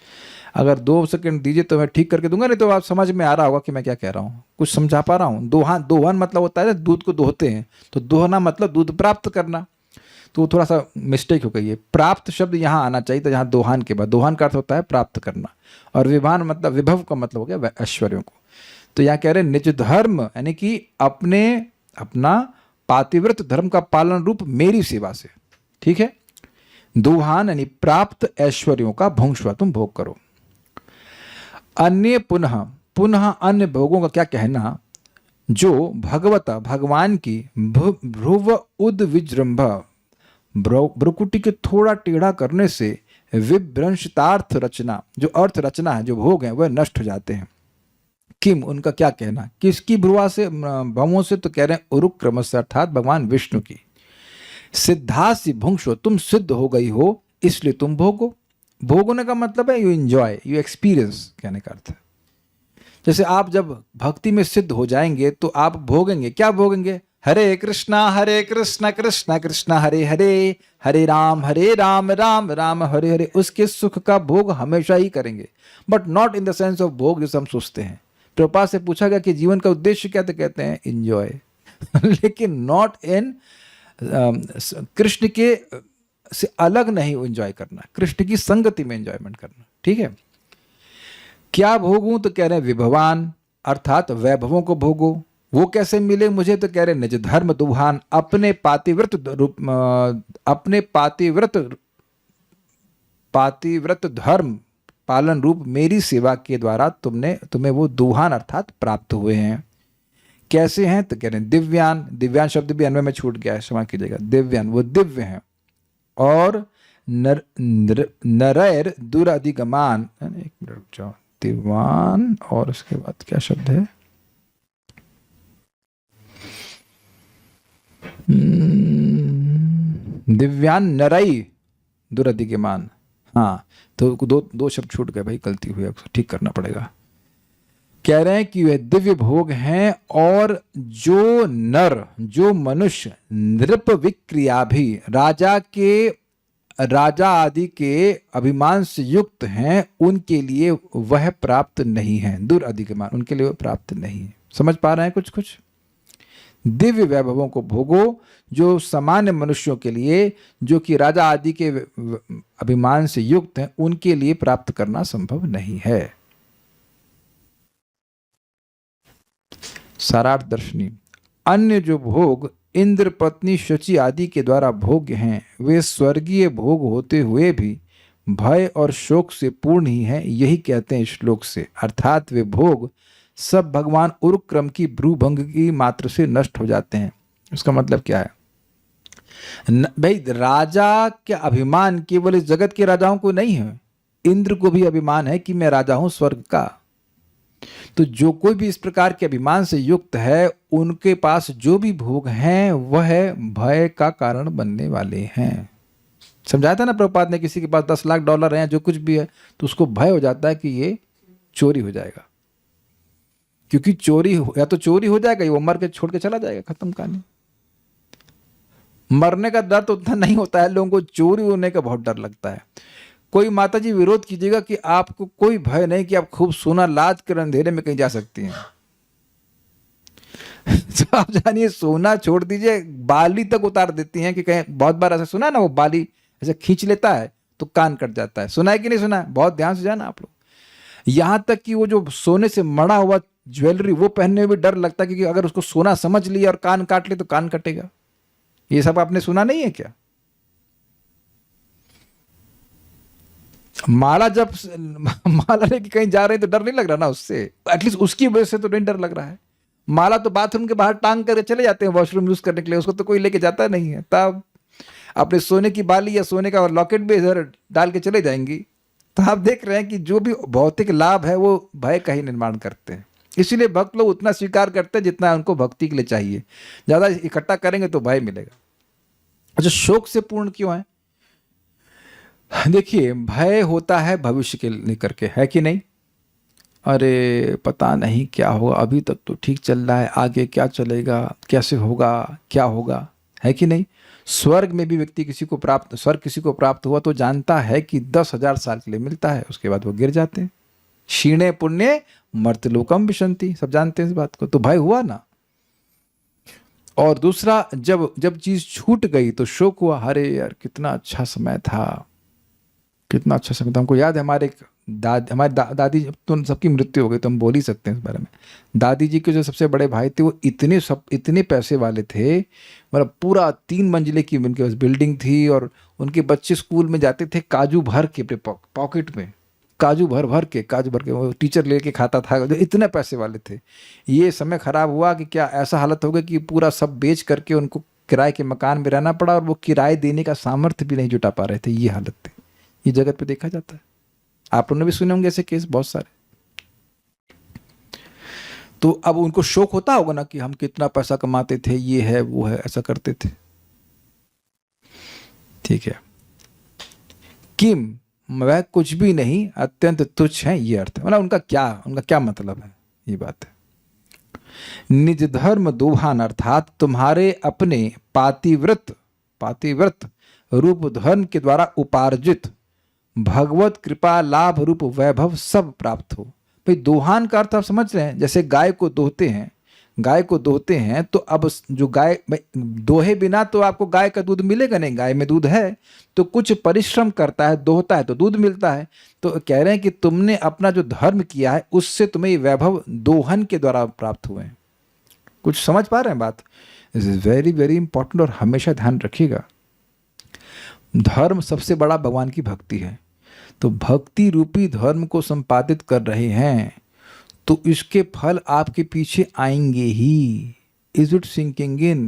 अगर 2 सेकंड दीजिए तो मैं ठीक करके दूंगा, नहीं तो आप समझ में आ रहा होगा कि मैं क्या कह रहा हूँ, कुछ समझा पा रहा हूँ। दोहन मतलब होता है दूध को दोहते हैं, तो दोहना मतलब दूध प्राप्त करना, तो थोड़ा सा मिस्टेक हो गई है। प्राप्त शब्द यहाँ आना चाहिए था, यहाँ दोहान के बाद। दोहान का अर्थ होता है प्राप्त करना, और विभान मतलब विभव का मतलब हो गया ऐश्वर्यों को। तो यहाँ कह रहे हैं निज धर्म, यानी कि अपना पातिव्रत धर्म का पालन रूप मेरी सेवा से, ठीक है। दुहान यानी प्राप्त ऐश्वर्यों का भुंक्ष्व तुम भोग करो। अन्य पुनः अन्य भोगों का क्या कहना, जो भगवता भगवान की भ्रुव उद विजृंभ, भ्रुकुटी के थोड़ा टेढ़ा करने से विभ्रंशतार्थ रचना, जो अर्थ रचना है, जो भोग है, वह नष्ट हो जाते हैं। किम, उनका क्या कहना, किसकी भ्रुवा से, भवों से? तो कह रहे हैं उरुक क्रम से, अर्थात भगवान विष्णु की। सिद्धासी भुंक्ष्व, तुम सिद्ध हो गई हो इसलिए तुम भोगो। भोगने का मतलब है यू एंजॉय, यू एक्सपीरियंस, कहने का अर्थ है। जैसे आप जब भक्ति में सिद्ध हो जाएंगे तो आप भोगेंगे, क्या भोगेंगे? हरे कृष्णा कृष्णा कृष्णा हरे हरे, हरे राम राम राम हरे हरे। उसके सुख का भोग हमेशा ही करेंगे, but not in the sense of भोग जैसे हम सोचते हैं। प्रभुपाद से पूछा गया कि जीवन का उद्देश्य क्या, तो कहते हैं एंजॉय लेकिन नॉट इन कृष्ण के से अलग नहीं एंजॉय करना, कृष्ण की संगति में एंजॉयमेंट करना, ठीक है। क्या भोगूं? तो कह रहे हैं विभवान, अर्थात वैभवों को भोगो। वो कैसे मिले मुझे? तो कह रहे निज धर्म दुहान, अपने पातिव्रत धर्म पालन रूप मेरी सेवा के द्वारा तुम्हें वो दुहान अर्थात प्राप्त हुए हैं। कैसे हैं? तो कह रहे हैं दिव्यान, दिव्यान शब्द भी अन्वय में छूट गया है, क्षमा कीजिएगा। दिव्यान वो दिव्य हैं, और नरैर दुराधिगमान, एक मिनट जाओ, दिवान और उसके बाद क्या शब्द है? दिव्यान नरई दुराधिगमान, हाँ, तो दो शब्द छूट गए भाई, गलती हुई, ठीक करना पड़ेगा। कह रहे हैं कि वे दिव्य भोग हैं, और जो मनुष्य नृप विक्रिया भी राजा आदि के अभिमान से युक्त हैं, उनके लिए वह प्राप्त नहीं है। दुराधिमान, उनके लिए वह प्राप्त नहीं है। समझ पा रहे हैं कुछ? दिव्य वैभवों को भोगो जो सामान्य मनुष्यों के लिए, जो कि राजा आदि के अभिमान से युक्त हैं, उनके लिए प्राप्त करना संभव नहीं है। सारार्थ दर्शनी। अन्य जो भोग इंद्र, पत्नी, शची आदि के द्वारा भोग्य हैं, वे स्वर्गीय भोग होते हुए भी भय और शोक से पूर्ण ही हैं, यही कहते हैं श्लोक से। अर्थात वे भोग सब भगवान उरुक्रम की भ्रूभंग की मात्र से नष्ट हो जाते हैं। उसका मतलब क्या है? भाई, राजा के अभिमान केवल इस जगत के राजाओं को नहीं है, इंद्र को भी अभिमान है कि मैं राजा हूं स्वर्ग का। तो जो कोई भी इस प्रकार के अभिमान से युक्त है, उनके पास जो भी भोग हैं वह भय का कारण बनने वाले हैं। समझाया था ना प्रभुपाद ने, किसी के पास 10 लाख डॉलर हैं, जो कुछ भी है, तो उसको भय हो जाता है कि ये चोरी हो जाएगा, क्योंकि या तो चोरी हो जाएगा, वो मर के छोड़ के चला जाएगा, खत्म कहानी। मरने का डर तो उतना नहीं होता है, लोगों को चोरी होने का बहुत डर लगता है। कोई माता जी विरोध कीजिएगा कि आपको कोई भय नहीं कि आप खूब सोना लाद कर अंधेरे में कहीं जा सकती हैं। तो आप जानिए, सोना छोड़ दीजिए, बाली तक उतार देती हैं कि कहीं, बहुत बार ऐसा सुना ना, वो बाली ऐसे खींच लेता है तो कान कट जाता है। सुना है कि नहीं सुना है? बहुत ध्यान से जाना आप लोग। यहां तक कि वो जो सोने से मड़ा हुआ ज्वेलरी, वो पहनने में भी डर लगता है, क्योंकि अगर उसको सोना समझ लिया और कान काट ले तो कान कटेगा। ये सब आपने सुना नहीं है क्या? माला लेके कहीं जा रहे हैं तो डर नहीं लग रहा ना उससे, एटलीस्ट उसकी वजह से तो नहीं डर लग रहा है। माला तो बाथरूम के बाहर टांग करके चले जाते हैं वॉशरूम यूज करने के लिए, उसको तो कोई लेके जाता नहीं है। तब अपने सोने की बाली या सोने का लॉकेट भी इधर डाल के चले जाएंगी। तो आप देख रहे हैं कि जो भी भौतिक लाभ है वो भय का ही निर्माण करते हैं। इसीलिए भक्त लोग उतना स्वीकार करते हैं जितना उनको भक्ति के लिए चाहिए। ज्यादा इकट्ठा करेंगे तो भय मिलेगा। अच्छा, शोक से पूर्ण क्यों है? देखिए, भय होता है भविष्य के लेकर के, है कि नहीं? अरे पता नहीं क्या होगा, अभी तक तो ठीक चल रहा है, आगे क्या चलेगा, कैसे होगा, क्या होगा, है कि नहीं? स्वर्ग में भी व्यक्ति स्वर्ग किसी को प्राप्त हुआ तो जानता है कि 10,000 साल के लिए मिलता है, उसके बाद वो गिर जाते हैं। क्षीणे पुण्य मर्त्यलोकम विशंति, सब जानते हैं इस बात को। तो भय हुआ ना। और दूसरा, जब चीज छूट गई तो शोक हुआ। अरे यार, कितना अच्छा समय था, कितना अच्छा समय था। हमको याद है, हमारी दादी, तो सबकी मृत्यु हो गई तो हम बोल ही सकते हैं इस बारे में। दादी जी के जो सबसे बड़े भाई थे, वो इतने पैसे वाले थे, मतलब पूरा 3 मंजिले की उनके पास बिल्डिंग थी, और उनके बच्चे स्कूल में जाते थे काजू भर के अपने पॉकेट में, काजू भर के वो टीचर लेके खाता था, जो इतने पैसे वाले थे। ये समय खराब हुआ कि क्या ऐसा हालत हो गई कि पूरा सब बेच करके उनको किराए के मकान में रहना पड़ा, और वो किराए देने का सामर्थ्य भी नहीं जुटा पा रहे थे। ये हालत थी। ये जगत पे देखा जाता है। आप लोगों ने भी सुने होंगे ऐसे केस बहुत सारे। तो अब उनको शौक होता होगा ना कि हम कितना पैसा कमाते थे, ये है वो है, ऐसा करते थे। ठीक है। किम, वह कुछ भी नहीं, अत्यंत तुच्छ है, ये अर्थ है। मतलब उनका क्या मतलब है, ये बात है। निज धर्म दोहान, अर्थात तुम्हारे अपने पातिव्रत रूप धर्म के द्वारा उपार्जित भगवत कृपा लाभ रूप वैभव सब प्राप्त हो। भाई, दोहान का अर्थ आप समझ रहे हैं? जैसे गाय को दोहते हैं तो अब जो गाय दोहे बिना तो आपको गाय का दूध मिलेगा नहीं। गाय में दूध है तो कुछ परिश्रम करता है, दोहता है तो दूध मिलता है। तो कह रहे हैं कि तुमने अपना जो धर्म किया है उससे तुम्हें ये वैभव दोहन के द्वारा प्राप्त हुए हैं। कुछ समझ पा रहे हैं बात? This is very very important, और हमेशा ध्यान रखिएगा। धर्म सबसे बड़ा भगवान की भक्ति है। तो भक्ति रूपी धर्म को संपादित कर रहे हैं तो इसके फल आपके पीछे आएंगे ही। Is it sinking in?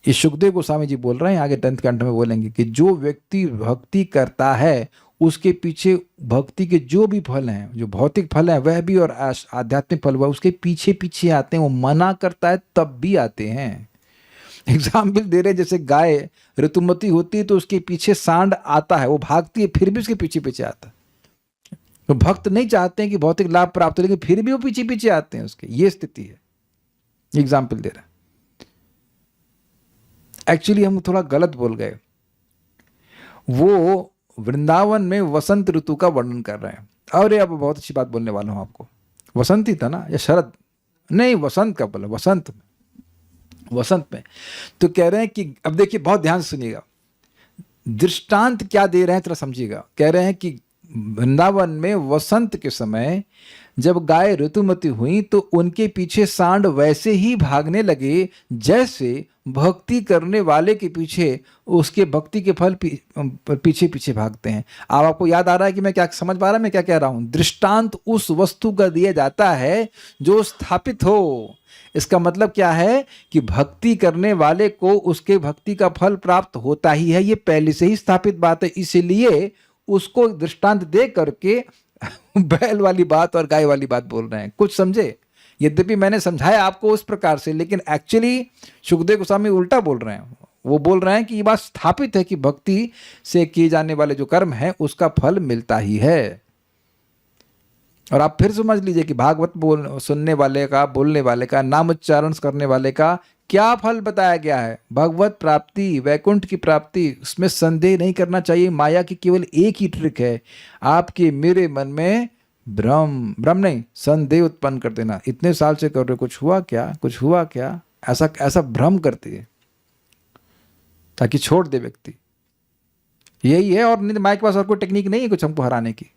ये सुखदेव गोस्वामी जी बोल रहे हैं, आगे 10th कैंटो में बोलेंगे कि जो व्यक्ति भक्ति करता है उसके पीछे भक्ति के जो भी फल हैं, जो भौतिक फल हैं वह भी, और आध्यात्मिक फल वह उसके पीछे पीछे आते हैं। वो मना करता है तब भी आते हैं। एग्जाम्पल दे रहे, जैसे गाय ऋतुमती होती है तो उसके पीछे सांड आता है, वो भागती है फिर भी उसके पीछे पीछे आता है। तो भक्त नहीं चाहते हैं कि भौतिक लाभ प्राप्त हो, लेकिन फिर भी वो पीछे पीछे आते हैं उसके। ये स्थिति है। एग्जाम्पल दे रहा है। एक्चुअली हम थोड़ा गलत बोल गए। वो वृंदावन में वसंत ऋतु का वर्णन कर रहे हैं। और अब बहुत अच्छी बात बोलने वाला हूं आपको। वसंत ही था ना, या शरद? नहीं, वसंत का बोला, वसंत में। तो कह रहे हैं कि अब देखिए, बहुत ध्यान से सुनिएगा, दृष्टांत क्या दे रहे हैं थोड़ा समझिएगा। कह रहे हैं कि वृंदावन में वसंत के समय जब गाय ऋतुमती हुई तो उनके पीछे सांड वैसे ही भागने लगे जैसे भक्ति करने वाले के पीछे उसके भक्ति के फल पीछे पीछे भागते हैं। अब आपको याद आ रहा है कि मैं क्या समझ पा रहा हूं, मैं क्या कह रहा हूं? दृष्टांत उस वस्तु का दिया जाता है जो स्थापित हो। इसका मतलब क्या है कि भक्ति करने वाले को उसके भक्ति का फल प्राप्त होता ही है। ये पहले से ही स्थापित बात है, इसलिए उसको दृष्टांत दे करके बैल वाली बात और गाय वाली बात बोल रहे हैं। कुछ समझे? यद्यपि मैंने समझाया आपको उस प्रकार से, लेकिन एक्चुअली सुखदेव गोस्वामी उल्टा बोल रहे हैं। वो बोल रहे हैं कि ये बात स्थापित है कि भक्ति से किए जाने वाले जो कर्म है उसका फल मिलता ही है। और आप फिर समझ लीजिए कि भागवत सुनने वाले का, बोलने वाले का, नाम उच्चारण करने वाले का क्या फल बताया गया है? भगवत प्राप्ति, वैकुंठ की प्राप्ति। उसमें संदेह नहीं करना चाहिए। माया की केवल एक ही ट्रिक है, आपके मेरे मन में भ्रम नहीं, संदेह उत्पन्न कर देना। इतने साल से कर रहे हो, कुछ हुआ क्या, ऐसा भ्रम करती है ताकि छोड़ दे व्यक्ति। यही है। और माया के पास और कोई टेक्निक नहीं है कुछ हमको हराने की।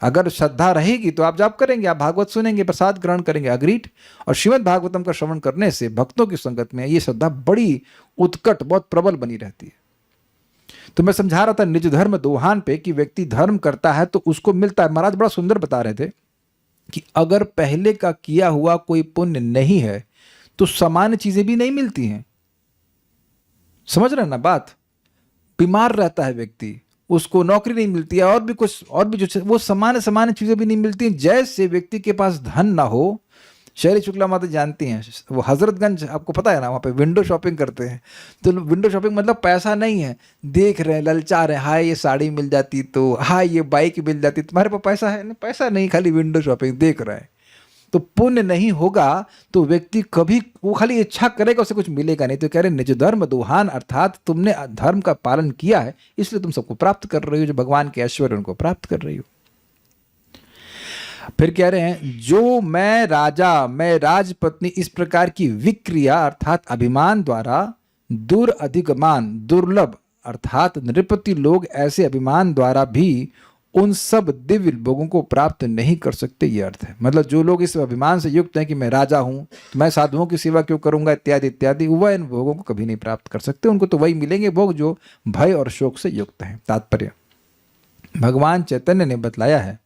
अगर श्रद्धा रहेगी तो आप जाप करेंगे, आप भागवत सुनेंगे, प्रसाद ग्रहण करेंगे, अग्रीड। और श्रीमद् भागवतम का श्रवण करने से भक्तों की संगत में ये श्रद्धा बड़ी उत्कट, बहुत प्रबल बनी रहती है। तो मैं समझा रहा था निज धर्म दोहान पे कि व्यक्ति धर्म करता है तो उसको मिलता है। महाराज बड़ा सुंदर बता रहे थे कि अगर पहले का किया हुआ कोई पुण्य नहीं है तो सामान्य चीजें भी नहीं मिलती हैं। समझ रहे हैं ना बात? बीमार रहता है व्यक्ति, उसको नौकरी नहीं मिलती है, और भी कुछ, और भी जो वो सामान्य चीजें भी नहीं मिलती। जैसे व्यक्ति के पास धन ना हो। शैली शुक्ला माता जानती हैं, वो हजरतगंज आपको पता है ना, वहाँ पे विंडो शॉपिंग करते हैं। तो विंडो शॉपिंग मतलब पैसा नहीं है, देख रहे हैं, ललचा रहे हैं, हाय ये साड़ी मिल जाती तो, हाय ये बाइक मिल जाती। तुम्हारे पास पैसा है? नहीं, पैसा नहीं, खाली विंडो शॉपिंग देख रहा है। तो पुण्य नहीं होगा तो व्यक्ति कभी, वो खाली इच्छा करेगा, उसे कुछ मिलेगा नहीं। तो कह रहे निज धर्म दोहान, अर्थात तुमने धर्म का पालन किया है इसलिए तुम सबको प्राप्त कर रही हो, जो भगवान के ऐश्वर्य उनको प्राप्त कर रही हो। फिर कह रहे हैं जो मैं राजा, मैं राजपत्नी, इस प्रकार की विक्रिया अर्थात अभिमान द्वारा दुर्अधिगमान, दुर्लभ अर्थात नृपति लोग ऐसे अभिमान द्वारा भी उन सब दिव्य भोगों को प्राप्त नहीं कर सकते। ये अर्थ है। मतलब जो लोग इस अभिमान से युक्त हैं कि मैं राजा हूं, तो मैं साधुओं की सेवा क्यों करूंगा, इत्यादि इत्यादि, वह इन भोगों को कभी नहीं प्राप्त कर सकते। उनको तो वही मिलेंगे भोग जो भय और शोक से युक्त हैं। तात्पर्य, भगवान चैतन्य ने बतलाया है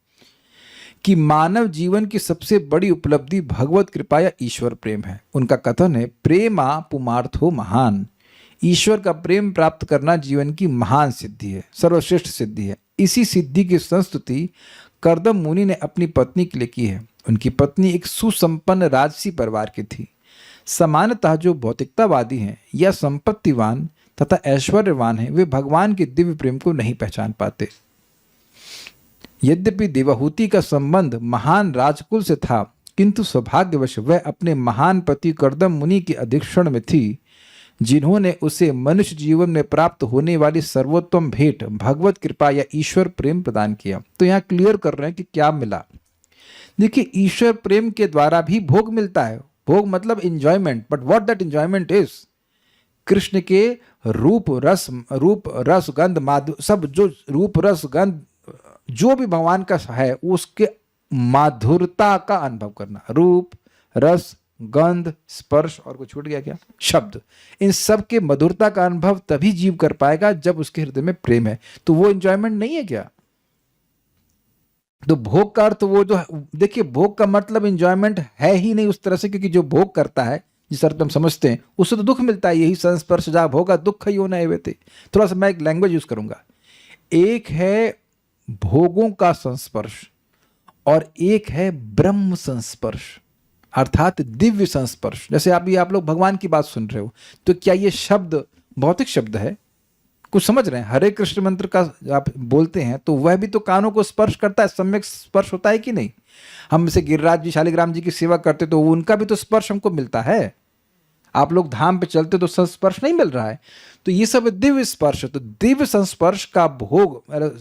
कि मानव जीवन की सबसे बड़ी उपलब्धि भगवत कृपा या ईश्वर प्रेम है। उनका कथन है, प्रेमा पुमार्थो महान। ईश्वर का प्रेम प्राप्त करना जीवन की महान सिद्धि है, सर्वश्रेष्ठ सिद्धि है। इसी सिद्धि की संस्तुति कर्दम मुनि ने अपनी पत्नी के लिए की है। उनकी पत्नी एक सुसंपन्न राजसी परिवार की थी। सामान्यतः जो भौतिकतावादी हैं या संपत्तिवान तथा ऐश्वर्यवान हैं, वे भगवान के दिव्य प्रेम को नहीं पहचान पाते। यद्यपि देवहूति का संबंध महान राजकुल से था, किंतु सौभाग्यवश वह अपने महान पति कर्दम मुनि के अधीक्षण में थी, जिन्होंने उसे मनुष्य जीवन में प्राप्त होने वाली सर्वोत्तम भेंट भगवत कृपा या ईश्वर प्रेम प्रदान किया। तो यहाँ क्लियर कर रहे हैं कि क्या मिला। देखिए, ईश्वर प्रेम के द्वारा भी भोग मिलता है। भोग मतलब enjoyment, but what that enjoyment is, Krishna के रूप रस गंध माधुर्य, सब जो रूप रस गंध जो भी भगवान का है उसके माधुरता का अनुभव करना। रूप, रस, गंध, स्पर्श और कुछ छूट गया क्या? शब्द। इन सब के मधुरता का अनुभव तभी जीव कर पाएगा जब उसके हृदय में प्रेम है। तो वो एंजॉयमेंट नहीं है क्या? तो भोग का अर्थ वो जो, देखिए भोग का मतलब एंजॉयमेंट है ही नहीं उस तरह से, क्योंकि जो भोग करता है जिस अर्थ हम समझते हैं उससे तो दुख मिलता है। यही संस्पर्श जा भोगा दुख ही होना है। थोड़ा सा मैं एक लैंग्वेज यूज करूंगा। एक है भोगों का संस्पर्श और एक है ब्रह्म संस्पर्श अर्थात दिव्य संस्पर्श। जैसे आप लोग भगवान की बात सुन रहे हो, तो क्या ये शब्द भौतिक शब्द है? कुछ समझ रहे हैं? हरे कृष्ण मंत्र का आप बोलते हैं तो वह भी तो कानों को स्पर्श करता है, सम्यक स्पर्श होता है कि नहीं? हम जैसे गिरिराज जी, शालिग्राम जी की सेवा करते तो उनका भी तो स्पर्श हमको मिलता है। आप लोग धाम पे चलते तो संस्पर्श नहीं मिल रहा है। तो ये सब दिव्य स्पर्श है। तो दिव्य संस्पर्श का भोग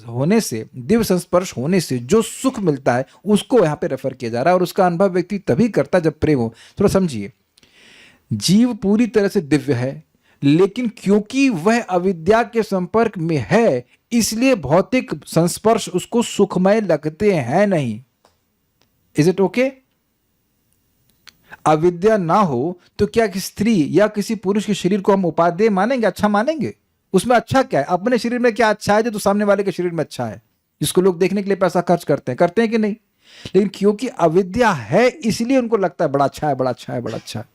होने से, दिव्य संस्पर्श होने से जो सुख मिलता है उसको यहाँ पे रेफर किया जा रहा है, और उसका अनुभव व्यक्ति तभी करता है जब प्रेम हो। थोड़ा समझिए, जीव पूरी तरह से दिव्य है, लेकिन क्योंकि वह अविद्या के संपर्क में है इसलिए भौतिक संस्पर्श उसको सुखमय लगते हैं नहीं। Is it okay? अविद्या ना हो तो क्या किसी स्त्री या किसी पुरुष के शरीर को हम उपादेय मानेंगे, अच्छा मानेंगे? उसमें अच्छा क्या है? अपने शरीर में क्या अच्छा है जो तो सामने वाले के शरीर में अच्छा है, जिसको लोग देखने के लिए पैसा खर्च करते हैं कि नहीं? लेकिन क्योंकि अविद्या है इसलिए उनको लगता है बड़ा अच्छा है, बड़ा अच्छा है, बड़ा अच्छा है।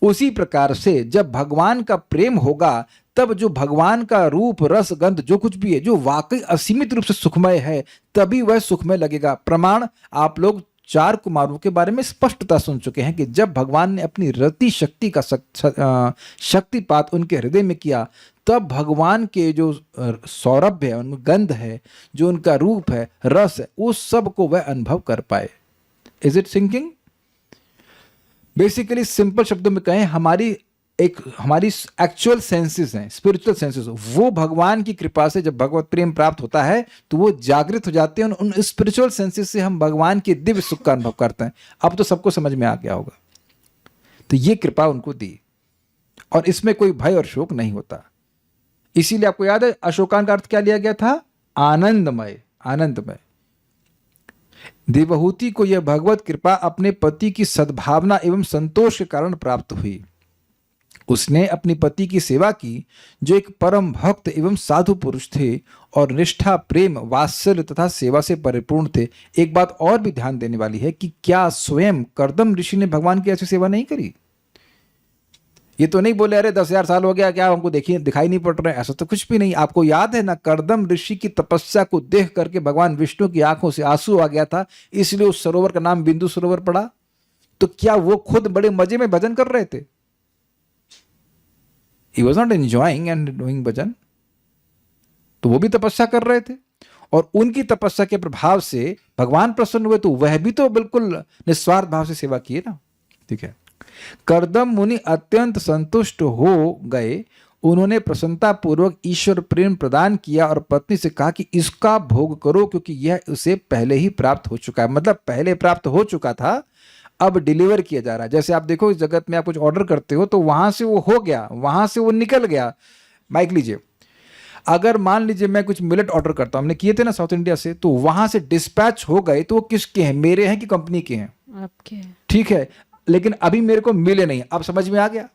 उसी प्रकार से जब भगवान का प्रेम होगा तब जो भगवान का रूप, रस, गंध जो कुछ भी है जो वाकई असीमित रूप से सुखमय है तभी वह सुखमय लगेगा। प्रमाण आप लोग 4 कुमारों के बारे में स्पष्टता सुन चुके हैं कि जब भगवान ने अपनी रति शक्ति का शक्तिपात उनके हृदय में किया तब भगवान के जो सौरभ्य है, उनमें गंध है, जो उनका रूप है, रस है, उस सब को वह अनुभव कर पाए। Is it sinking? Basically simple शब्दों में कहें, हमारी एक्चुअल सेंसेस हैं, स्पिरिचुअल सेंसेस, वो भगवान की कृपा से जब भगवत प्रेम प्राप्त होता है तो वो जागृत हो जाते हैं। उन स्पिरिचुअल सेंसेस से हम भगवान के दिव्य सुख का अनुभव करते हैं। अब तो सबको समझ में आ गया होगा। तो ये कृपा उनको दी और इसमें कोई भय और शोक नहीं होता। इसीलिए आपको याद है अशोकान का अर्थ क्या लिया गया था? आनंदमय। आनंदमय। देवहूति को यह भगवत कृपा अपने पति की सद्भावना एवं संतोष के कारण प्राप्त हुई। उसने अपनी पति की सेवा की जो एक परम भक्त एवं साधु पुरुष थे और निष्ठा, प्रेम, वात्सल्य तथा सेवा से परिपूर्ण थे। एक बात और भी ध्यान देने वाली है कि क्या स्वयं कर्दम ऋषि ने भगवान की ऐसी सेवा नहीं करी? ये तो नहीं बोले अरे 10,000 साल हो गया, क्या हमको दिखाई नहीं पड़ रहा है, ऐसा तो कुछ भी नहीं। आपको याद है ना, कर्दम ऋषि की तपस्या को देख करके भगवान विष्णु की आंखों से आंसू आ गया था, इसलिए उस सरोवर का नाम बिंदु सरोवर पड़ा। तो क्या वो खुद बड़े मजे में भजन कर रहे थे? He was not enjoying and doing भजन। तो वो भी तपस्या कर रहे थे और उनकी तपस्या के प्रभाव से भगवान प्रसन्न हुए, तो वह भी तो बिल्कुल निस्वार्थ भाव से सेवा किए ना। ठीक है। कर्दम मुनि अत्यंत संतुष्ट हो गए। उन्होंने प्रसन्नता पूर्वक ईश्वर प्रेम प्रदान किया और पत्नी से कहा कि इसका भोग करो क्योंकि यह उसे पहले ही प्राप्त हो चुका है। मतलब पहले प्राप्त हो चुका था, अब डिलीवर किया जा रहा है। जैसे आप देखो इस जगत में आप कुछ ऑर्डर करते हो तो वहां से वो हो गया, वहां से वो निकल गया। माइक लीजिए, अगर मान लीजिए मैं कुछ मिलेट ऑर्डर करता हूं, हमने किए थे ना साउथ इंडिया से, तो वहां से डिस्पैच हो गए तो वो किसके हैं? मेरे हैं कि कंपनी के हैं? आपके हैं। ठीक है, लेकिन अभी मेरे को मिले नहीं। अब समझ में आ गया?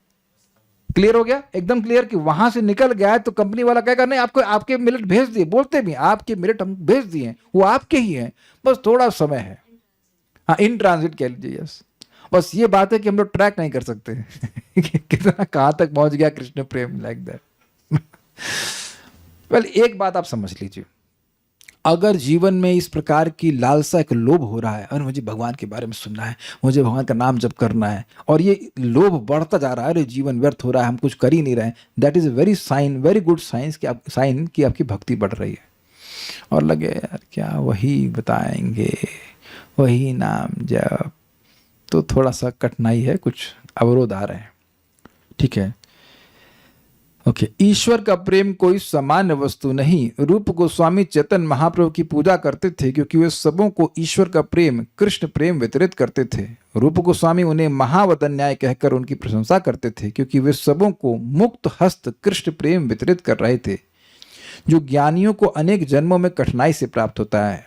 क्लियर हो गया? एकदम क्लियर कि वहां से निकल गया है तो कंपनी वाला कहेगा नहीं आपको आपके मिलेट भेज दिए, बोलते भी आपके मिलेट हम भेज दिए, वो आपके ही हैं, बस थोड़ा समय है। हाँ, इन ट्रांजिट कह लीजिए। यस, बस ये बात है कि हम लोग ट्रैक नहीं कर सकते कितना कहां तक पहुंच गया कृष्ण प्रेम, लाइक दैट। वेल, एक बात आप समझ लीजिए, अगर जीवन में इस प्रकार की लालसा, एक लोभ हो रहा है और मुझे भगवान के बारे में सुनना है, मुझे भगवान का नाम जप करना है, और ये लोभ बढ़ता जा रहा है, अरे जीवन व्यर्थ हो रहा है, हम कुछ कर ही नहीं रहे, that is very good sign कि आपकी भक्ति बढ़ रही है। और लगे यार क्या वही बताएंगे, वही नाम जप, तो थोड़ा सा कठिनाई है, कुछ अवरोध आ रहे हैं। ठीक है, ओके। ईश्वर का प्रेम कोई सामान्य वस्तु नहीं। रूप गोस्वामी चैतन्य महाप्रभु की पूजा करते थे क्योंकि वे सबों को ईश्वर का प्रेम, कृष्ण प्रेम वितरित करते थे। रूप गोस्वामी उन्हें महावदन्याय कहकर उनकी प्रशंसा करते थे क्योंकि वे सबों को मुक्त हस्त कृष्ण प्रेम वितरित कर रहे थे, जो ज्ञानियों को अनेक जन्मों में कठिनाई से प्राप्त होता है।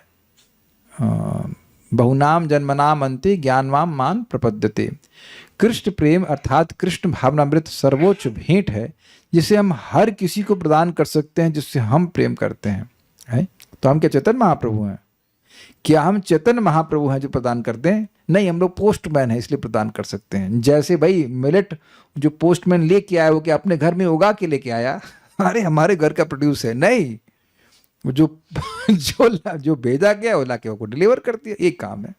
बहुनाम जन्मनाम अंते ज्ञानवाम मान प्रपद्यते। कृष्ण प्रेम अर्थात कृष्ण भावनामृत सर्वोच्च भेंट है जिसे हम हर किसी को प्रदान कर सकते हैं जिससे हम प्रेम करते हैं। है? तो हम क्या चैतन्य महाप्रभु हैं? क्या हम चैतन्य महाप्रभु हैं जो प्रदान करते हैं? नहीं, हम लोग पोस्टमैन हैं इसलिए प्रदान कर सकते हैं। जैसे भाई मिलेट जो पोस्टमैन लेके आया वो क्या अपने घर में उगा के लेके आया? अरे हमारे घर का प्रोड्यूस है? नहीं, जो भेजा गया वो लाके वो डिलीवर कर दिया, एक काम है।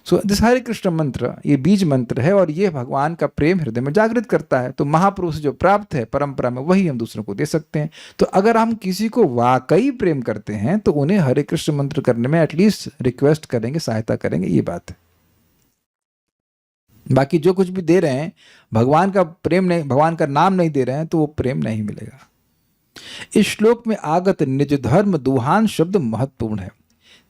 सो दिस हरे कृष्ण मंत्र ये बीज मंत्र है और ये भगवान का प्रेम हृदय में जागृत करता है। तो महापुरुष जो प्राप्त है परंपरा में वही हम दूसरों को दे सकते हैं। तो अगर हम किसी को वाकई प्रेम करते हैं तो उन्हें हरे कृष्ण मंत्र करने में एटलीस्ट रिक्वेस्ट करेंगे, सहायता करेंगे, ये बात है। बाकी जो कुछ भी दे रहे हैं भगवान का प्रेम नहीं, भगवान का नाम नहीं दे रहे हैं तो वो प्रेम नहीं मिलेगा। इस श्लोक में आगत निज धर्म दुहान शब्द महत्वपूर्ण है।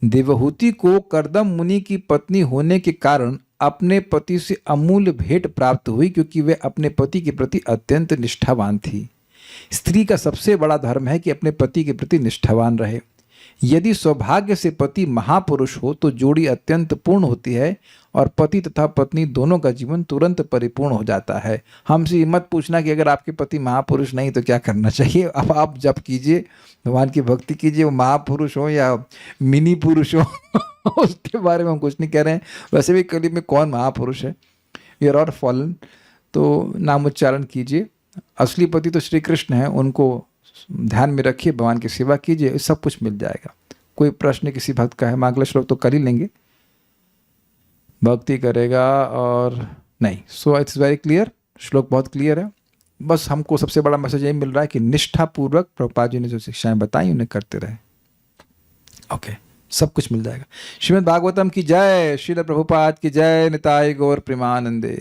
देवहूति को कर्दम मुनि की पत्नी होने के कारण अपने पति से अमूल्य भेंट प्राप्त हुई, क्योंकि वे अपने पति के प्रति अत्यंत निष्ठावान थी। स्त्री का सबसे बड़ा धर्म है कि अपने पति के प्रति निष्ठावान रहे। यदि सौभाग्य से पति महापुरुष हो तो जोड़ी अत्यंत पूर्ण होती है और पति तथा पत्नी दोनों का जीवन तुरंत परिपूर्ण हो जाता है। हमसे ये मत पूछना कि अगर आपके पति महापुरुष नहीं तो क्या करना चाहिए। अब आप जप कीजिए, भगवान की भक्ति कीजिए, वो महापुरुष हो या मिनी पुरुष हो उसके बारे में हम कुछ नहीं कह रहे हैं। वैसे भी कलयुग में कौन महापुरुष है, वी आर ऑल फॉलन। तो नाम उच्चारण कीजिए। असली पति तो श्री कृष्ण है, उनको ध्यान में रखिए, भगवान की सेवा कीजिए, सब कुछ मिल जाएगा। कोई प्रश्न किसी भक्त का है, अगला श्लोक तो कर ही लेंगे, भक्ति करेगा और नहीं। सो इट्स वेरी क्लियर, श्लोक बहुत क्लियर है। बस हमको सबसे बड़ा मैसेज यही मिल रहा है कि निष्ठापूर्वक प्रभुपाद जी ने जो शिक्षाएं बताई उन्हें करते रहे। ओके, सब कुछ मिल जाएगा। श्रीमद् भागवतम की जय, श्रील प्रभुपाद की जय, निताय गौर प्रेमानंदे।